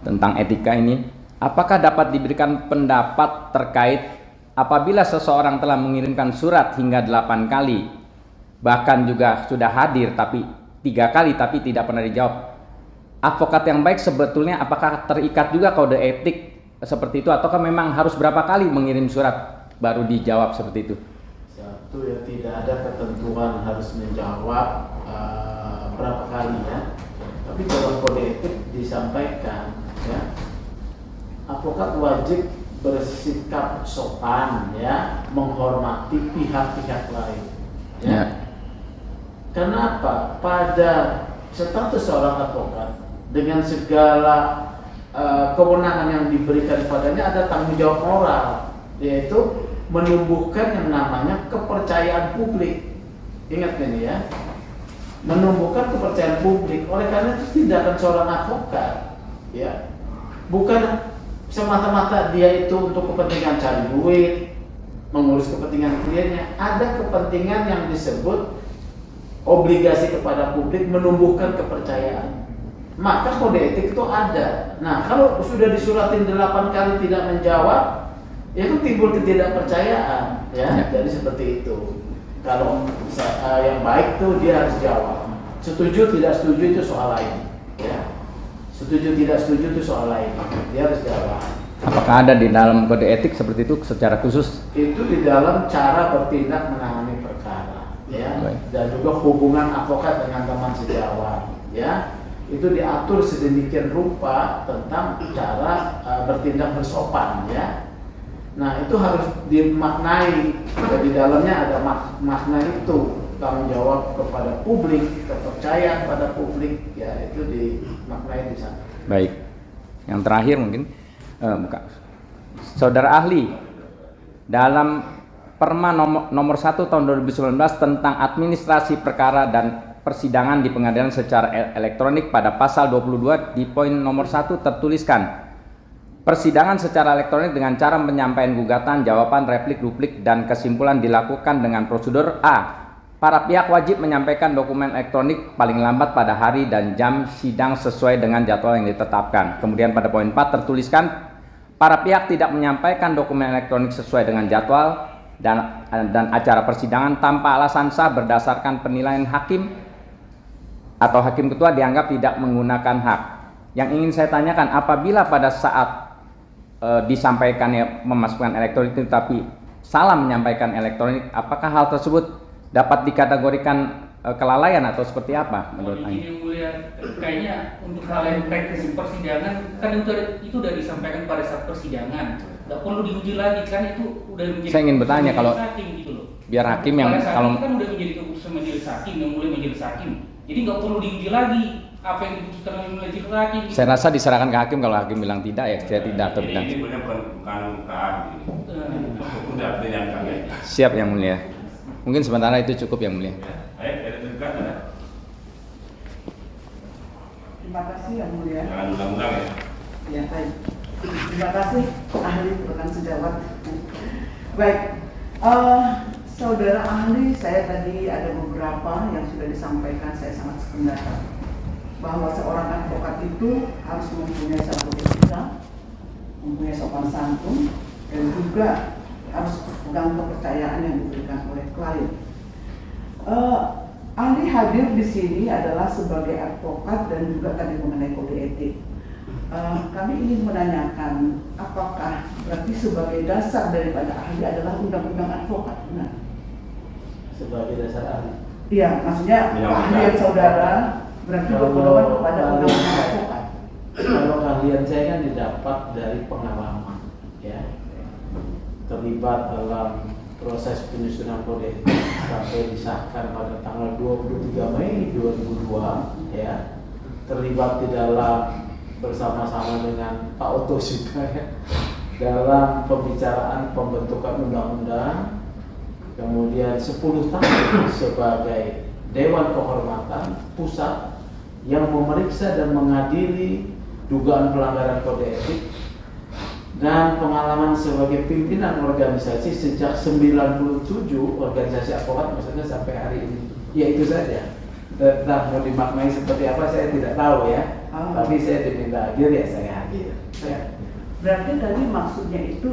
Tentang etika ini, apakah dapat diberikan pendapat terkait apabila seseorang telah mengirimkan surat hingga 8 kali, bahkan juga sudah hadir tapi 3 kali tapi tidak pernah dijawab, advokat yang baik sebetulnya apakah terikat juga kode etik seperti itu, ataukah memang harus berapa kali mengirim surat baru dijawab seperti itu? Satu, ya tidak ada ketentuan harus menjawab berapa kali, ya. Tapi dalam kode etik disampaikan, ya, advokat wajib bersikap sopan, ya, menghormati pihak-pihak lain, ya. Karena apa? Pada status seorang advokat dengan segala kewenangan yang diberikan kepadanya ada tanggung jawab moral, yaitu menumbuhkan yang namanya kepercayaan publik. Ingat ini, ya, menumbuhkan kepercayaan publik. Oleh karena itu tindakan seorang advokat, ya, bukan semata-mata dia itu untuk kepentingan cari duit, mengurus kepentingan kliennya. Ada kepentingan yang disebut obligasi kepada publik, menumbuhkan kepercayaan. Maka kode etik itu ada. Nah, kalau sudah disuratin 8 kali tidak menjawab, ya itu timbul ketidakpercayaan, ya. Jadi seperti itu. Kalau yang baik tuh dia harus jawab. Setuju tidak setuju itu soal lain, ya. Setuju tidak setuju itu soal lain. Dia harus jawab. Apakah ada di dalam kode etik seperti itu secara khusus? Itu di dalam cara bertindak menangani perkara, ya. Dan juga hubungan advokat dengan teman sejawat, ya. Itu diatur sedemikian rupa tentang cara bertindak bersopan, ya. Nah, itu harus dimaknai. Di dalamnya ada makna itu, tanggung jawab kepada publik, kepercayaan pada publik, ya, itu dimaknai di sana. Baik. Yang terakhir mungkin Saudara ahli, dalam Perma nomor 1 tahun 2019 tentang administrasi perkara dan persidangan di pengadilan secara elektronik, pada pasal 22 di poin nomor 1 tertuliskan, persidangan secara elektronik dengan cara penyampaian gugatan, jawaban, replik, duplik, dan kesimpulan dilakukan dengan prosedur A. Para pihak wajib menyampaikan dokumen elektronik paling lambat pada hari dan jam sidang sesuai dengan jadwal yang ditetapkan. Kemudian pada poin 4 tertuliskan, para pihak tidak menyampaikan dokumen elektronik sesuai dengan jadwal dan acara persidangan tanpa alasan sah berdasarkan penilaian hakim atau hakim ketua dianggap tidak menggunakan hak. Yang ingin saya tanyakan, apabila pada saat disampaikannya memasukkan elektronik tapi salah menyampaikan elektronik, apakah hal tersebut dapat dikategorikan kelalaian atau seperti apa menurut Jadi Anda? yang mulia, kayaknya untuk hal yang teknis persidangan kan itu udah disampaikan pada saat persidangan, nggak perlu diuji lagi kan, itu udah menjadi Saya ingin bertanya, keputusan kalau- majelis hakim gitu loh. Biar hakim yang Pada saat kalau itu kan udah menjadi keputusan majelis hakim, yang mulai majelis hakim, jadi nggak perlu diuji lagi apa yang diputuskan oleh majelis hakim. saya rasa diserahkan ke hakim, kalau hakim bilang tidak ya saya tidak atau Jadi tidak. ini sebenarnya bukan KAM ini. Udah penyiapkan ya. Siap Yang Mulia. Mungkin sementara itu cukup Yang Mulia. Ayo, ada juga ada. Terima kasih Yang Mulia. Jangan undang-undang ya. Ya, baik. Terima kasih ahli rekan sejawat. Baik, saudara ahli, saya tadi ada beberapa yang sudah disampaikan, saya sangat sependapat bahwa seorang advokat itu harus mempunyai satu etika, mempunyai sopan santun, dan juga harus pegang kepercayaan yang diberikan oleh klien. Ahli hadir di sini adalah sebagai advokat dan juga tadi mengenai kode etik. Kami ingin menanyakan, apakah berarti sebagai dasar daripada ahli adalah undang-undang advokat? Benar? Sebagai dasar ahli. Iya, maksudnya keahlian saudara berarti berpedoman kepada undang-undang advokat. Kalau keahlian saya kan didapat dari pengalaman, ya, terlibat dalam proses penyusunan kode etik sampai disahkan pada tanggal 23 Mei 2002, ya, terlibat di dalam bersama-sama dengan Pak Oto juga, ya, dalam pembicaraan pembentukan undang-undang, kemudian 10 tahun sebagai Dewan Kehormatan Pusat yang memeriksa dan mengadili dugaan pelanggaran kode etik, dan pengalaman sebagai pimpinan organisasi sejak 97 organisasi advokat, maksudnya sampai hari ini. Ya itu saja. Tentang mau dimaknai seperti apa saya tidak tahu ya. Tapi saya diminta hadir ya saya hadir. Ya. Berarti tadi maksudnya itu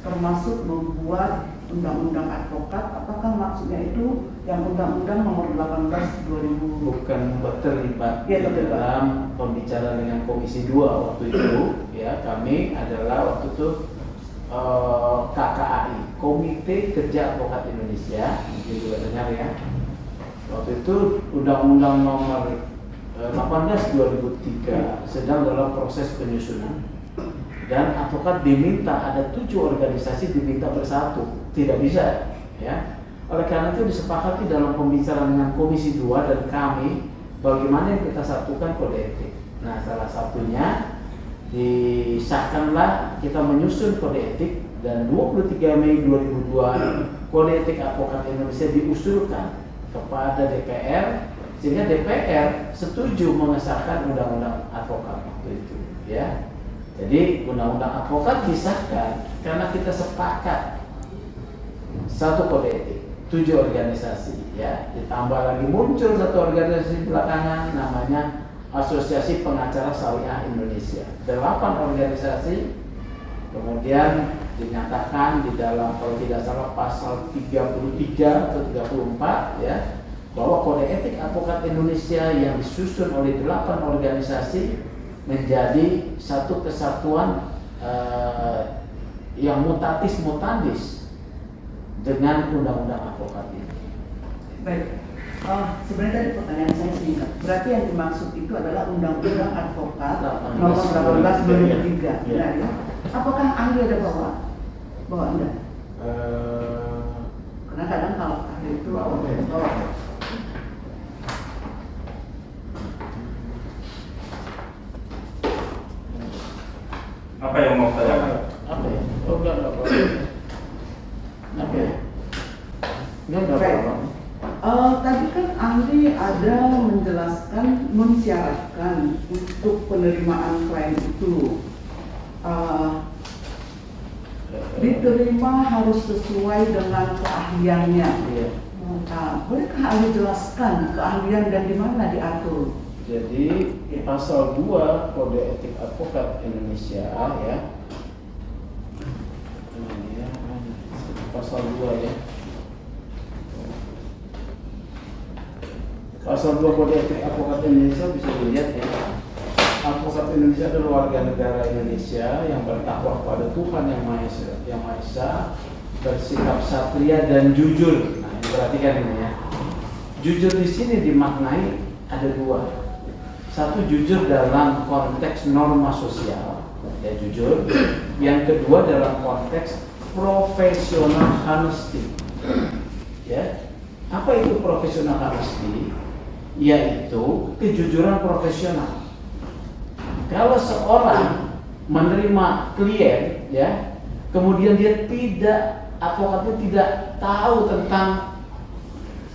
termasuk membuat undang-undang advokat, apakah maksudnya itu yang undang-undang nomor 18 2000? Bukan terlibat Ya, di terlibat. dalam pembicaraan dengan Komisi 2 waktu itu, ya, kami adalah waktu itu KKAI, Komite Kerja Advokat Indonesia, mungkin juga dengar ya. Waktu itu Undang-Undang nomor 18 2003 sedang dalam proses penyusunan, dan advokat diminta, ada 7 organisasi diminta bersatu, tidak bisa, ya. Oleh karena itu disepakati dalam pembicaraan dengan Komisi 2 dan kami, bagaimana yang kita satukan kode etik. Nah, salah satunya disahkanlah kita menyusun kode etik, dan 23 Mei 2002 kode etik advokat Indonesia diusulkan kepada DPR, sehingga DPR setuju mengesahkan undang-undang advokat waktu itu, ya. Jadi undang-undang advokat disahkan karena kita sepakat satu kode etik, 7 organisasi, ya. Ditambah lagi muncul satu organisasi belakangan namanya Asosiasi Pengacara Syariah Indonesia. 8 organisasi kemudian dinyatakan di dalam, kalau tidak salah, pasal 33 atau 34, ya, bahwa kode etik advokat Indonesia yang disusun oleh 8 organisasi menjadi satu kesatuan yang mutatis mutandis dengan undang-undang advokat ini. Baik, sebenarnya tadi pertanyaan saya singkat. Berarti yang dimaksud itu adalah undang-undang advokat nomor 18 2003, benar ya? Apakah ahli ada bawa Anda? Karena kadang kalau ahli itu bawa. Apa yang mau tanyakan? Apa ya? Oh, enggak apa-apa. Apa ya? Enggak Baik. apa-apa. Tadi kan ahli ada menjelaskan, mensyaratkan untuk penerimaan klien itu diterima harus sesuai dengan keahliannya. Iya. Bolehkah ahli jelaskan keahlian dan di mana diatur? Jadi pasal 2 Kode Etik Advokat Indonesia, ya. Ini ya, pasal 2 ya. Pasal 2 Kode Etik Advokat Indonesia bisa dilihat ya. Advokat Indonesia adalah warga negara Indonesia yang bertakwa kepada Tuhan Yang Maha Esa, bersikap satria dan jujur. Nah, ini perhatikan ini ya. Jujur di sini dimaknai ada dua. Satu, jujur dalam konteks norma sosial, ya jujur. Yang kedua dalam konteks professional honesty. Ya, apa itu professional honesty? Yaitu kejujuran profesional. Kalau seorang menerima klien, ya, kemudian dia advokatnya tidak tahu tentang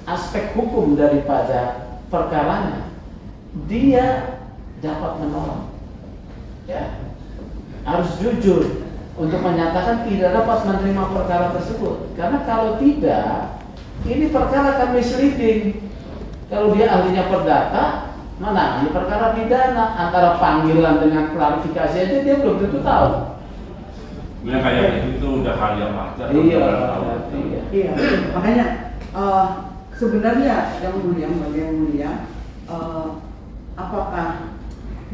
aspek hukum daripada perkaranya, dia dapat menolak. Ya, harus jujur untuk menyatakan tidak dapat menerima perkara tersebut. Karena kalau tidak, ini perkara akan misleading. Kalau dia ahlinya perdata, mana ini perkara pidana, antara panggilan dengan klarifikasi aja dia belum tentu tahu. Ya kayak itu udah hal yang wajar. Iya, berarti. Iya, makanya sebenarnya yang mulia, apakah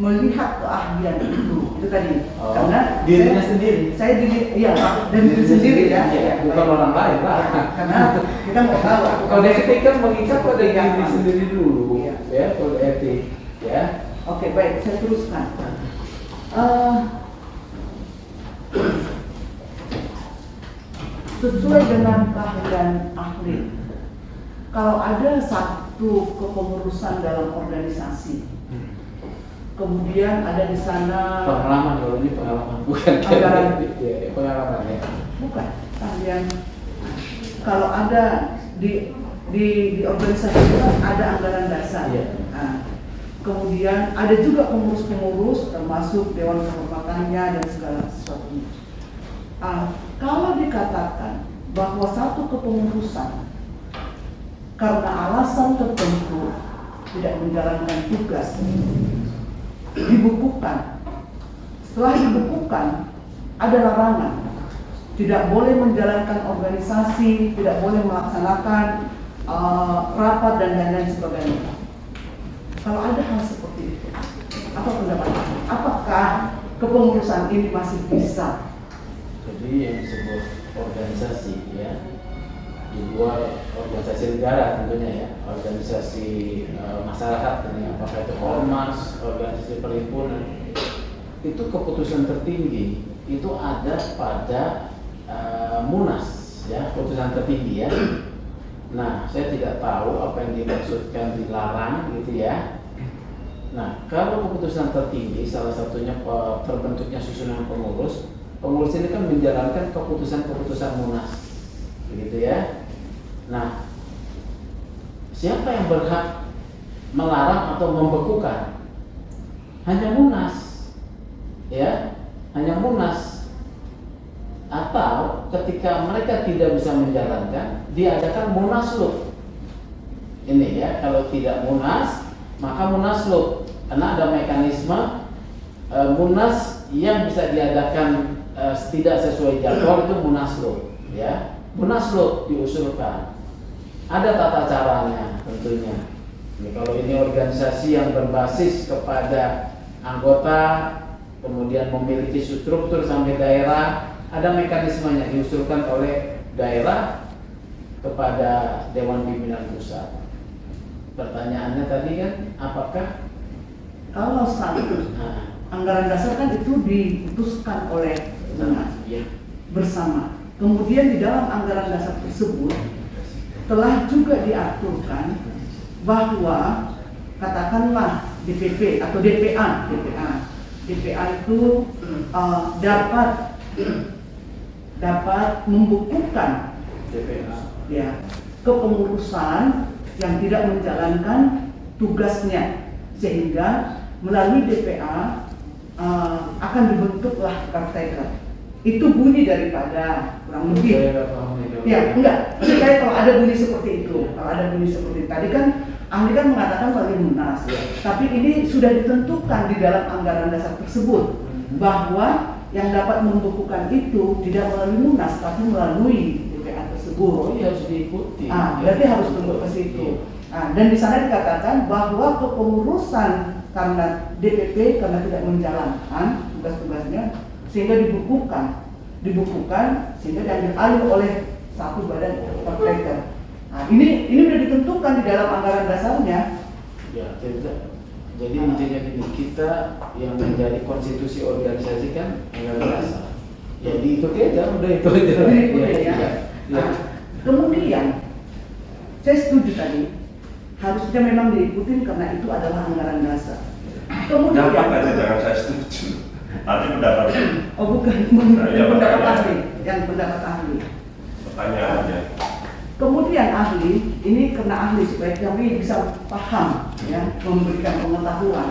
melihat keahlian itu tadi? Karena dirinya sendiri. Saya dan diri sendiri ya. Bukan orang lain lah. Karena kita mau tahu. Kalau etik kan mengikat pada diri sendiri dulu, Iya. ya kalau etik, ya. Oke, baik, saya teruskan. Sesuai dengan keahlian ahli, kalau ada satu kepengurusan dalam organisasi, kemudian ada di sana Pengalaman, kalau ini pengalaman bukan Anggaran. ya, pengalaman ya. bukan keahlian. Kalau ada di organisasi itu kan ada anggaran dasar. Iya. Nah, kemudian ada juga pengurus-pengurus termasuk dewan kehormatannya dan segala sesuatu. Kalau dikatakan bahwa satu kepengurusan karena alasan tertentu tidak menjalankan tugas dibukukan, setelah dibukukan ada larangan, tidak boleh menjalankan organisasi, tidak boleh melaksanakan rapat dan lain-lain sebagainya. Kalau ada hal seperti itu, apa pendapat Anda? Apakah kepengurusan ini masih bisa? Jadi yang disebut organisasi, ya, di luar organisasi negara tentunya ya, organisasi masyarakat, apakah itu ormas, organisasi perhimpunan, itu keputusan tertinggi itu ada pada Munas, ya, keputusan tertinggi ya. Nah, saya tidak tahu apa yang dimaksudkan dilarang gitu ya. Nah, kalau keputusan tertinggi salah satunya terbentuknya susunan pengurus ini kan menjalankan keputusan-keputusan Munas, begitu ya. Nah, siapa yang berhak melarang atau membekukan? Hanya Munas, ya, hanya Munas. Atau ketika mereka tidak bisa menjalankan, diadakan Munaslup. Ini ya, kalau tidak Munas, maka Munaslup. Karena ada mekanisme Munas yang bisa diadakan tidak sesuai jadwal itu Munaslup, ya. Munaslup diusulkan. Ada tata caranya tentunya. Kalau ini organisasi yang berbasis kepada anggota, kemudian memiliki struktur sampai daerah, ada mekanismenya diusulkan oleh daerah kepada Dewan Pimpinan Pusat. Pertanyaannya tadi kan, apakah Kalau satu anggaran dasar kan itu diputuskan oleh Munas bersama. Kemudian di dalam anggaran dasar tersebut telah juga diaturkan bahwa katakanlah DPP atau DPA itu dapat membukukan ya kepengurusan yang tidak menjalankan tugasnya, sehingga melalui DPA akan dibentuklah partai. Itu bunyi daripada kurang lebih. Ya, enggak. Saya kalau ada bunyi seperti itu, tadi kan ahli kan mengatakan melalui Munas, tapi ini sudah ditentukan di dalam anggaran dasar tersebut bahwa yang dapat membukukan itu tidak melalui Munas, tapi melalui DPA tersebut. Oh, iya, harus diikuti. Berarti harus tunduk ke situ. Dan di sana dikatakan bahwa kepengurusan karena DPP karena tidak menjalankan tugas-tugasnya sehingga dibukukan. dibukukan sehingga diambil alih oleh satu badan operator. Nah, ini udah ditentukan di dalam anggaran dasarnya. Ya, tidak. Jadi intinya gini, kita yang menjadi konstitusi organisasi kan anggaran dasar. Ya diikuti aja, udah itu aja. Diikuti ya. Ya. Nah, kemudian saya setuju tadi, harusnya memang diikuti karena itu adalah anggaran dasar. Kemudian, Dampak aja jangan saya setuju. Nanti pendapat oh bukan, ya, pendapat makanya. ahli, yang pendapat ahli. pertanyaannya. Kemudian ahli, ini karena ahli supaya kami bisa paham, ya, memberikan pengetahuan.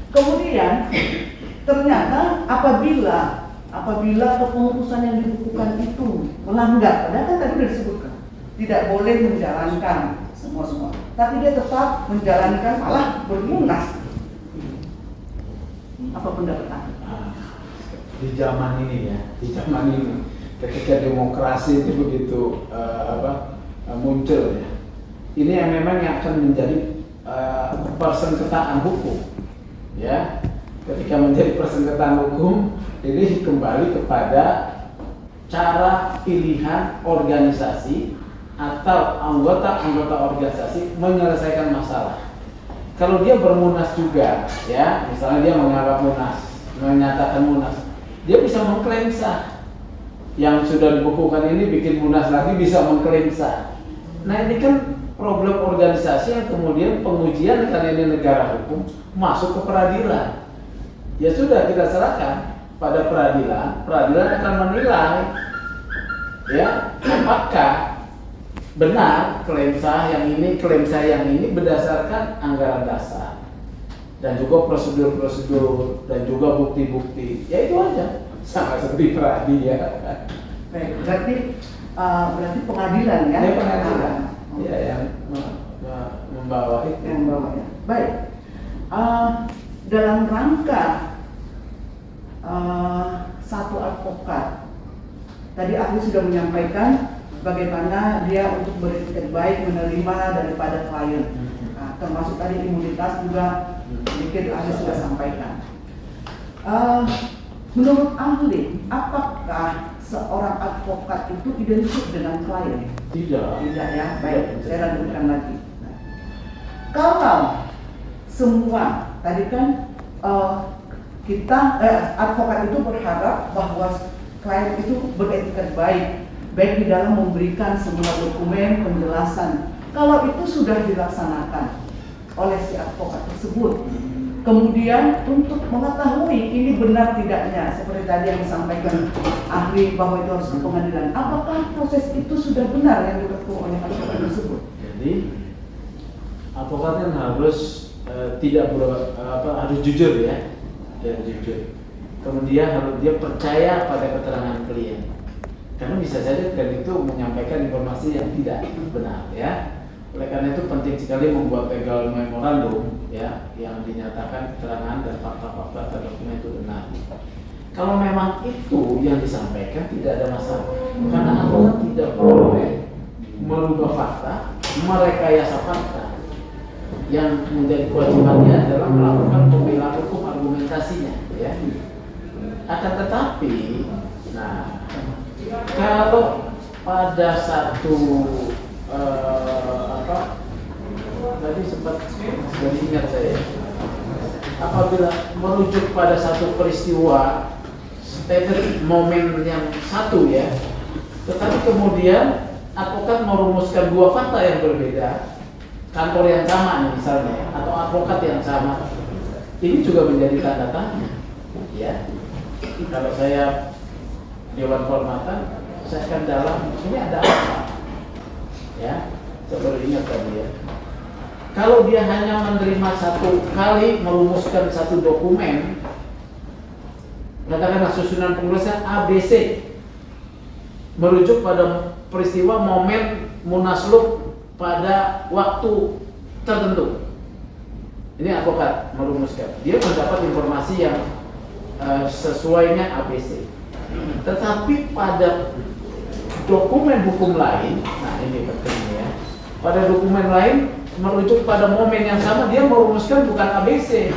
Kemudian ternyata apabila kepengurusan yang dibukukan itu melanggar, padahal kan tadi sudah disebutkan tidak boleh menjalankan semua, tapi dia tetap menjalankan malah bermunas. Apa pendapat ahli? Di zaman ini ya, ketika demokrasi itu begitu muncul ya, ini yang memang yang akan menjadi persengketaan hukum ya. Ketika menjadi persengketaan hukum, ini kembali kepada cara pilihan organisasi atau anggota organisasi menyelesaikan masalah. Kalau dia bermunas juga ya, misalnya dia menganggap munas, menyatakan munas, dia bisa mengklaim sah. Yang sudah dibukukan ini bikin munas lagi bisa mengklaim sah. Nah ini kan problem organisasi yang kemudian pengujian karena ini negara hukum masuk ke peradilan. Ya sudah kita serahkan pada peradilan akan menilai ya apakah benar klaim sah yang ini berdasarkan anggaran dasar dan juga prosedur-prosedur dan juga bukti-bukti. Ya itu aja. Sama seperti peradi ya. Baik, berarti pengadilan ya? Ya pengadilan. Ya yang membawa itu. Yang membawanya. Baik. Dalam rangka satu advokat, tadi ahli sudah menyampaikan bagaimana dia untuk beretiket baik menerima daripada klien. Nah, termasuk tadi imunitas juga sedikit ahli sudah sampaikan. Menurut ahli, apakah seorang advokat itu identik dengan klien? Tidak. Tidak ya, baik, saya lanjutkan lagi. Nah, kalau semua, tadi kan advokat itu berharap bahwa klien itu beretika baik di dalam memberikan semua dokumen penjelasan. Kalau itu sudah dilaksanakan oleh si advokat tersebut, kemudian untuk mengetahui ini benar tidaknya, seperti tadi yang disampaikan ahli bahwa itu harus ke pengadilan, apakah proses itu sudah benar yang dilakukan oleh advokat tersebut? Jadi advokat kan harus harus jujur ya, jujur. Kemudian harus dia percaya pada keterangan klien, karena bisa saja klien itu menyampaikan informasi yang tidak benar ya. Oleh karena itu penting sekali membuat legal memorandum ya, yang dinyatakan keterangan dan fakta-fakta atau dokumen itu benar. Kalau memang itu yang disampaikan tidak ada masalah, karena advokat tidak boleh merubah fakta, merekayasa fakta. Yang menjadi kewajibannya adalah melakukan pembelaan hukum argumentasinya ya. Akan tetapi, nah kalau pada satu tadi sempat jadi ingat saya, apabila merujuk pada satu peristiwa statement momen yang satu ya, tetapi kemudian advokat merumuskan dua fakta yang berbeda, kantor yang sama misalnya atau advokat yang sama, ini juga menjadi tanda tanya ya. Kalau saya Dewan Kehormatan, saya akan dalam ini ada apa ya. Saya baru ingat tadi ya. Kalau dia hanya menerima satu kali merumuskan satu dokumen, katakanlah susunan penjelasan ABC, merujuk pada peristiwa momen munaslup pada waktu tertentu. Ini advokat merumuskan. Dia mendapat informasi yang sesuainya ABC. Tetapi pada dokumen hukum lain, nah ini pentingnya ya. Pada dokumen lain merujuk pada momen yang sama, dia merumuskan bukan ABC,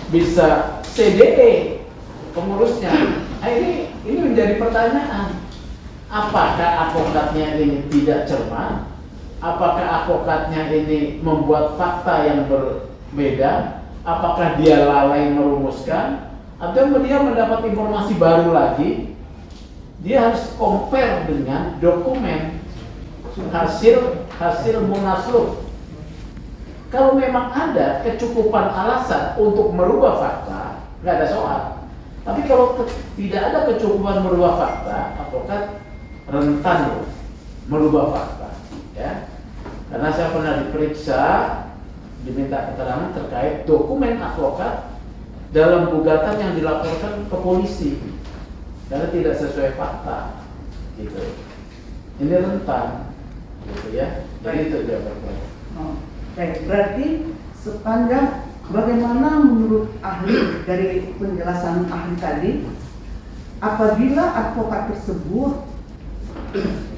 bisa CDE pengurusnya, Nah, ini menjadi pertanyaan. Apakah advokatnya ini tidak cermat? Apakah advokatnya ini membuat fakta yang berbeda? Apakah dia lalai merumuskan? Atau dia mendapat informasi baru lagi? Dia harus compare dengan dokumen hasil munaslup. Kalau memang ada kecukupan alasan untuk merubah fakta, nggak ada soal. Tapi kalau tidak ada kecukupan merubah fakta, advokat rentan merubah fakta, ya. Karena saya pernah diperiksa, diminta keterangan terkait dokumen advokat dalam gugatan yang dilaporkan ke polisi karena tidak sesuai fakta, gitu. Ini rentan, gitu ya. Jadi itu jawabannya. Baik, berarti sepanjang bagaimana menurut ahli dari penjelasan ahli tadi, apabila advokat tersebut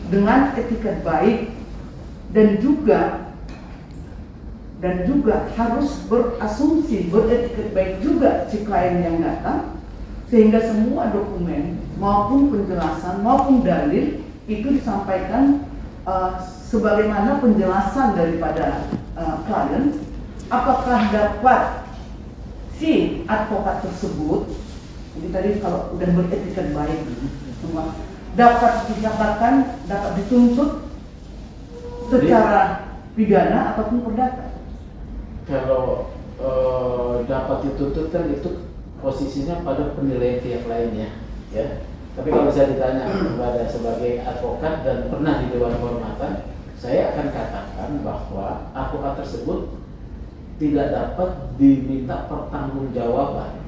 dengan etikat baik dan juga harus berasumsi beretikat baik juga si klien yang datang, sehingga semua dokumen maupun penjelasan maupun dalil itu disampaikan sebagaimana penjelasan daripada klien, apakah dapat si advokat tersebut, ini tadi kalau udah beretikat baik semua, dapat dikatakan, dapat dituntut secara pidana ataupun perdata? Kalau dapat dituntut kan itu posisinya pada penilaian pihak lainnya, ya. Tapi kalau saya ditanya kepada sebagai advokat dan pernah di Dewan Kehormatan, saya akan katakan bahwa advokat tersebut tidak dapat diminta pertanggungjawaban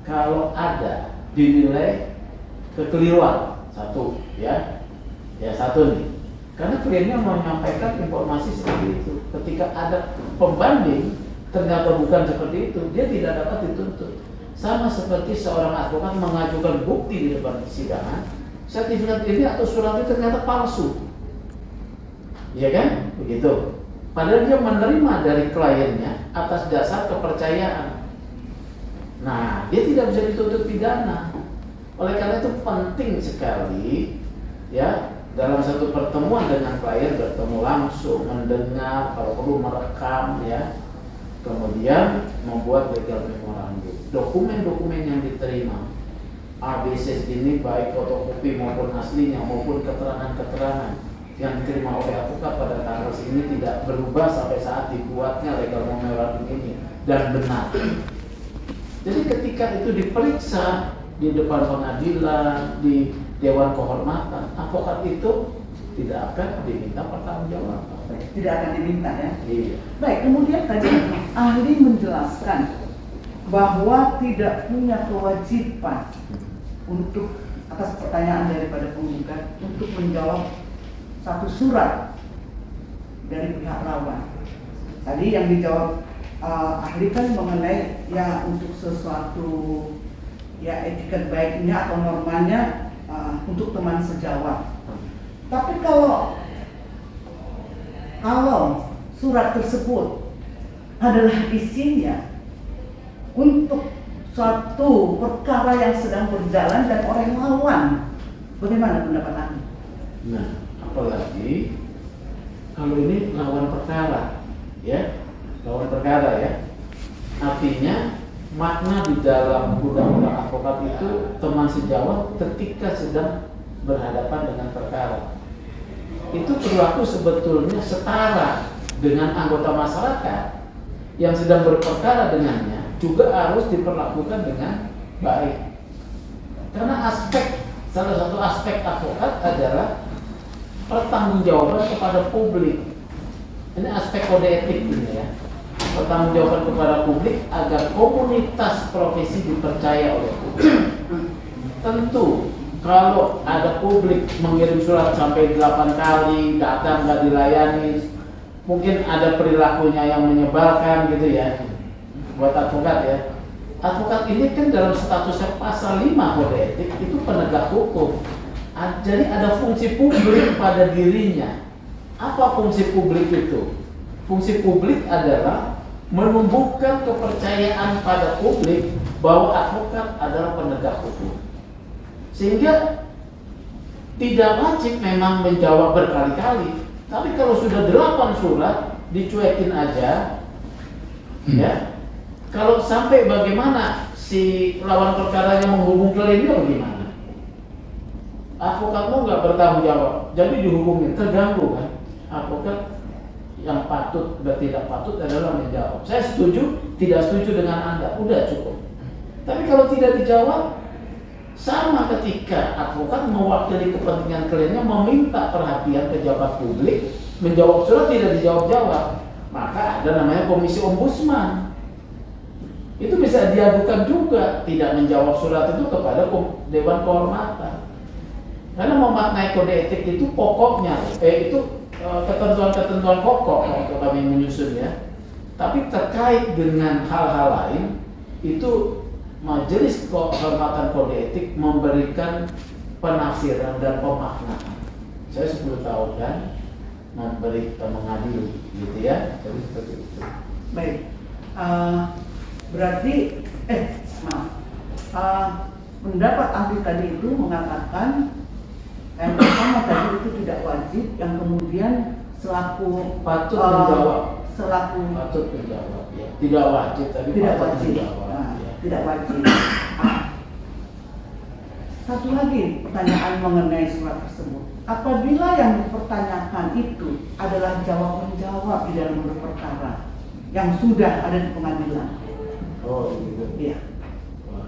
kalau ada dinilai kekeliruan satu, ya satu nih. Karena kliennya mau menyampaikan informasi seperti itu, ketika ada pembanding ternyata bukan seperti itu, dia tidak dapat dituntut. Sama seperti seorang advokat mengajukan bukti di depan persidangan, sertifikat ini atau surat itu ternyata palsu, ya kan? Begitu. Padahal dia menerima dari kliennya atas dasar kepercayaan. Nah, dia tidak bisa dituntut pidana. Oleh karena itu penting sekali, ya, dalam satu pertemuan dengan klien bertemu langsung, mendengar, kalau perlu merekam, ya, kemudian membuat legal memorandum. Dokumen-dokumen yang diterima ABC ini baik fotokopi maupun aslinya maupun keterangan-keterangan yang diterima oleh advokat pada tanggal ini tidak berubah sampai saat dibuatnya legal memorandum ini dan benar. Jadi ketika itu diperiksa di depan pengadilan, di Dewan Kehormatan, advokat itu tidak akan diminta pertanggungjawaban. Tidak akan diminta, ya? Iya. Baik, kemudian tadi ahli menjelaskan bahwa tidak punya kewajiban untuk, atas pertanyaan daripada penggugat, untuk menjawab satu surat dari pihak lawan. Tadi yang dijawab ahli kan mengenai ya untuk sesuatu ya etiket baiknya atau normanya untuk teman sejawat. Tapi kalau surat tersebut adalah isinya untuk suatu perkara yang sedang berjalan dan orang lawan, bagaimana pendapat Anda? Nah, apalagi kalau ini lawan perkara, ya, lawan perkara, ya. Artinya makna di dalam undang-undang advokat itu teman sejawat ketika sedang berhadapan dengan perkara. Itu berlaku sebetulnya setara dengan anggota masyarakat yang sedang berperkara dengannya, juga harus diperlakukan dengan baik. Karena salah satu aspek advokat adalah pertanggungjawaban kepada publik. Ini aspek kode etik ini, ya. Pertanggungjawaban kepada publik agar komunitas profesi dipercaya oleh publik. Tentu kalau ada publik mengirim surat sampai 8 kali, datang nggak dilayani, mungkin ada perilakunya yang menyebalkan gitu, ya, buat advokat, ya. Advokat ini kan dalam statusnya pasal 5 kode etik itu penegak hukum. Jadi ada fungsi publik pada dirinya. Apa fungsi publik itu? Fungsi publik adalah menumbuhkan kepercayaan pada publik bahwa advokat adalah penegak hukum. Sehingga tidak wajib memang menjawab berkali-kali. Tapi kalau sudah 8 surat dicuekin aja, ya. Kalau sampai bagaimana si lawan perkaranya menghubung kliennya bagaimana? Advokatmu nggak bertanggung jawab, jadi dihubungin, terganggu kan? Advokat yang patut dan tidak patut adalah menjawab. Saya setuju, tidak setuju dengan Anda, udah cukup. Tapi kalau tidak dijawab, sama ketika advokat mewakili kepentingan kliennya meminta perhatian pejabat publik, menjawab surat tidak dijawab-jawab, maka ada namanya komisi ombudsman. Itu bisa diadukan juga, tidak menjawab surat itu kepada Dewan Kehormatan. Karena memaknai kode etik itu pokoknya, itu ketentuan-ketentuan pokok waktu kami menyusun ya. Tapi terkait dengan hal-hal lain, itu Majelis Kehormatan Kode Etik memberikan penafsiran dan pemaknaan. Saya 10 tahun kan mengadili, gitu ya. Jadi seperti itu. Baik, berarti pendapat ahli tadi itu mengatakan yang pertama tadi itu tidak wajib, yang kemudian selaku patut menjawab, patut menjawab, ya. Tidak wajib, tapi tidak patut wajib. menjawab. Ya. Tidak wajib. Satu lagi pertanyaan mengenai surat tersebut. Apabila yang dipertanyakan itu adalah jawab-menjawab di dalam gelar perkara yang sudah ada di pengadilan. Oh, gitu. Iya. Wah,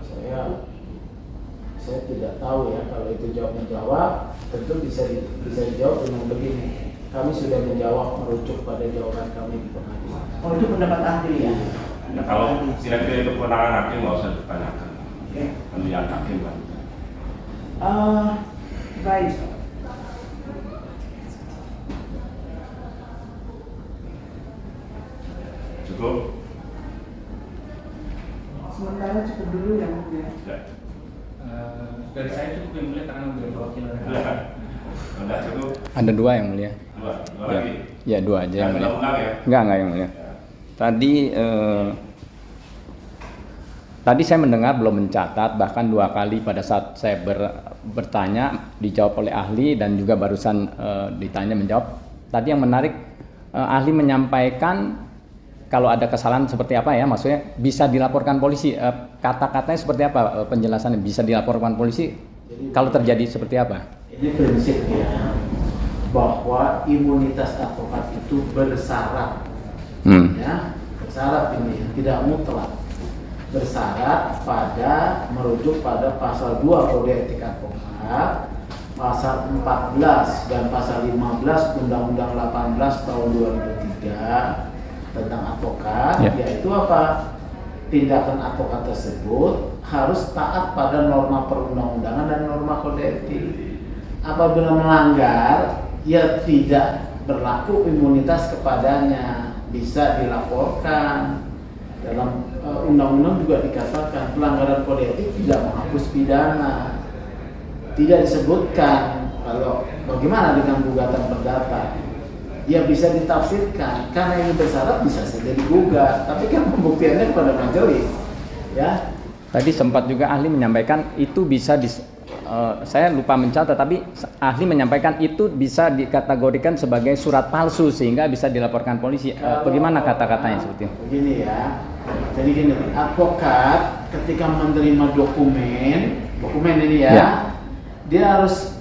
saya tidak tahu ya kalau itu jawab-menjawab. Tentu bisa dijawab dengan begini. Kami sudah menjawab merujuk pada jawaban kami di pengadilan. Oh, itu pendapat ahli ya. Ya, kalau kira-kira itu kewenangan hakim nggak usah ditanyakan. Oke. Pemilihan hakim kan. Baik. Cukup. Sementara cukup dulu ya, Mulia. Ya. Dari saya cukup yang mulia karena udah perwakilan. Udah cukup. Ada 2 yang mulia. Dua Ya, lagi. ya 2 aja yang mulia. Ulang ya. Enggak yang mulia. Tadi saya mendengar belum mencatat, bahkan 2 kali pada saat saya bertanya dijawab oleh ahli dan juga barusan ditanya menjawab. Tadi yang menarik, ahli menyampaikan kalau ada kesalahan seperti apa ya, maksudnya bisa dilaporkan polisi. Kata-katanya seperti apa penjelasannya, bisa dilaporkan polisi kalau terjadi seperti apa? Ini prinsipnya bahwa imunitas advokat itu bersyarat, ya, bersyarat ini tidak mutlak, bersyarat pada merujuk pada pasal 2 Kode Etik Advokat, pasal 14 dan pasal 15 Undang-Undang 18 tahun 2003 tentang advokat, yaitu apa? Tindakan advokat tersebut harus taat pada norma perundang-undangan dan norma kode etik. Apabila melanggar, ya tidak berlaku imunitas kepadanya, bisa dilaporkan. Dalam undang-undang juga dikatakan pelanggaran kode etik tidak menghapus pidana. Tidak disebutkan kalau bagaimana dengan gugatan perdata. Ya bisa ditafsirkan, karena ini bersyarat bisa saja digugat, tapi kan pembuktiannya kepada majelis, ya. Tadi sempat juga ahli menyampaikan itu bisa saya lupa mencatat, tapi ahli menyampaikan itu bisa dikategorikan sebagai surat palsu sehingga bisa dilaporkan polisi. Bagaimana kata-katanya seperti itu? Begini ya, jadi gini, advokat ketika menerima dokumen ini ya, dia harus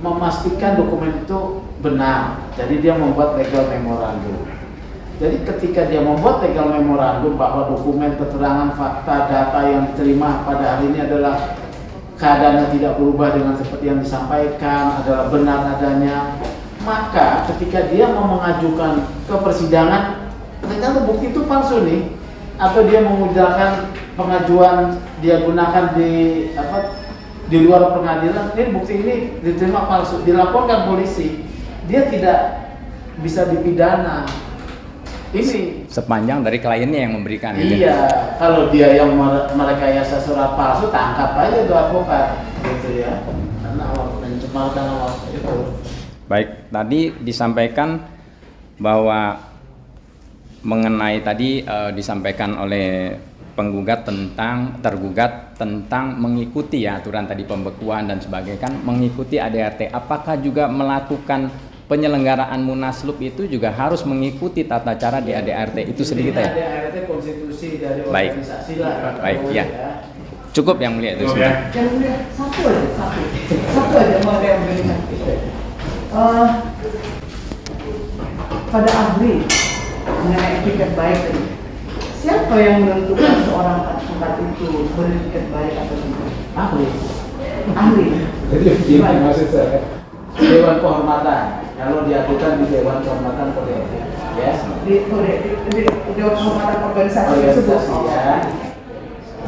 memastikan dokumen itu benar. Jadi dia membuat legal memorandum. Jadi ketika dia membuat legal memorandum bahwa dokumen keterangan fakta data yang diterima pada hari ini adalah keadaannya tidak berubah dengan seperti yang disampaikan, adalah benar adanya, maka ketika dia mau mengajukan ke persidangan ternyata bukti itu palsu nih, atau dia menggunakan pengajuan dia gunakan di luar pengadilan, ini bukti ini diterima palsu, dilaporkan polisi, dia tidak bisa dipidana. Ini sepanjang dari kliennya yang memberikan. iya, gitu. kalau dia yang merekayasa surat palsu, tangkap aja tuh advokat, gitu ya, karena mencemarkan nama itu. Baik, tadi disampaikan bahwa mengenai tadi disampaikan oleh penggugat tergugat tentang mengikuti ya aturan tadi pembekuan dan sebagainya kan mengikuti ADART. Apakah juga melakukan penyelenggaraan munaslup itu juga harus mengikuti tata cara di ADART itu sedikit ya? ADART konstitusi dari Baik. organisasi lah. Baik, ya. Cukup yang mulia itu. Cukup ya. Yang mulia, satu aja mau ada yang berikan. Pada ahli mengenai etiket baik tadi, siapa yang menentukan seorang advokat itu beretiket baik atau tidak? Ahli. Ahli. Jadi begini maksud saya. Dewan Kehormatan. Kalau diajukan di Dewan Kehormatan Kode Etik, ya. Di Dewan Kehormatan organisasi tersebut. Organisasi ya.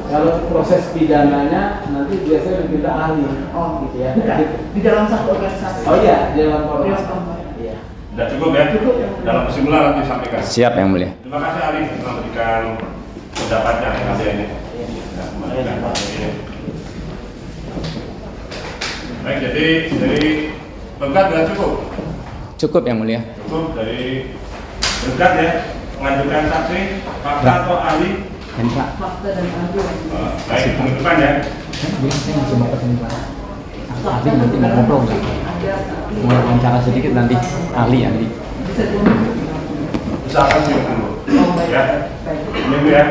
Kalau proses pidananya nanti biasanya dipinta ahli. Oh, gitu ya. bukan. Di dalam satu organisasi. Oh iya, Dewan Dewan Kehormatan. Kehormatan. Iya. Sudah cukup ya? Cukup ya. Dalam kesimpulan nanti sampaikan. Siap yang mulia. Terima kasih ahli telah memberikan pendapatnya kali ini. Ya, kembalikan. Baik, jadi dari penggugat sudah cukup. Cukup yang mulia. Cukup dari penggugat ya, mengajukan saksi, fakta atau ahli. Hendra, Fakta dan ahli. Baik, penutupan ya. bilang saya masih mau ketemu Pak. Fakta Ahli nanti mau ngobrol nggak? Mau wawancara sedikit nanti ahli. Bisa dulu. Usahakan dulu. Oh, baik. Ya. Baik. Ini Bu ya.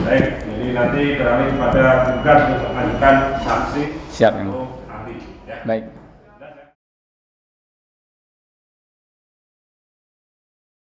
Baik, jadi nanti beralih kepada penggugat untuk mengajukan saksi Siap yang atau ahli. Ya. baik.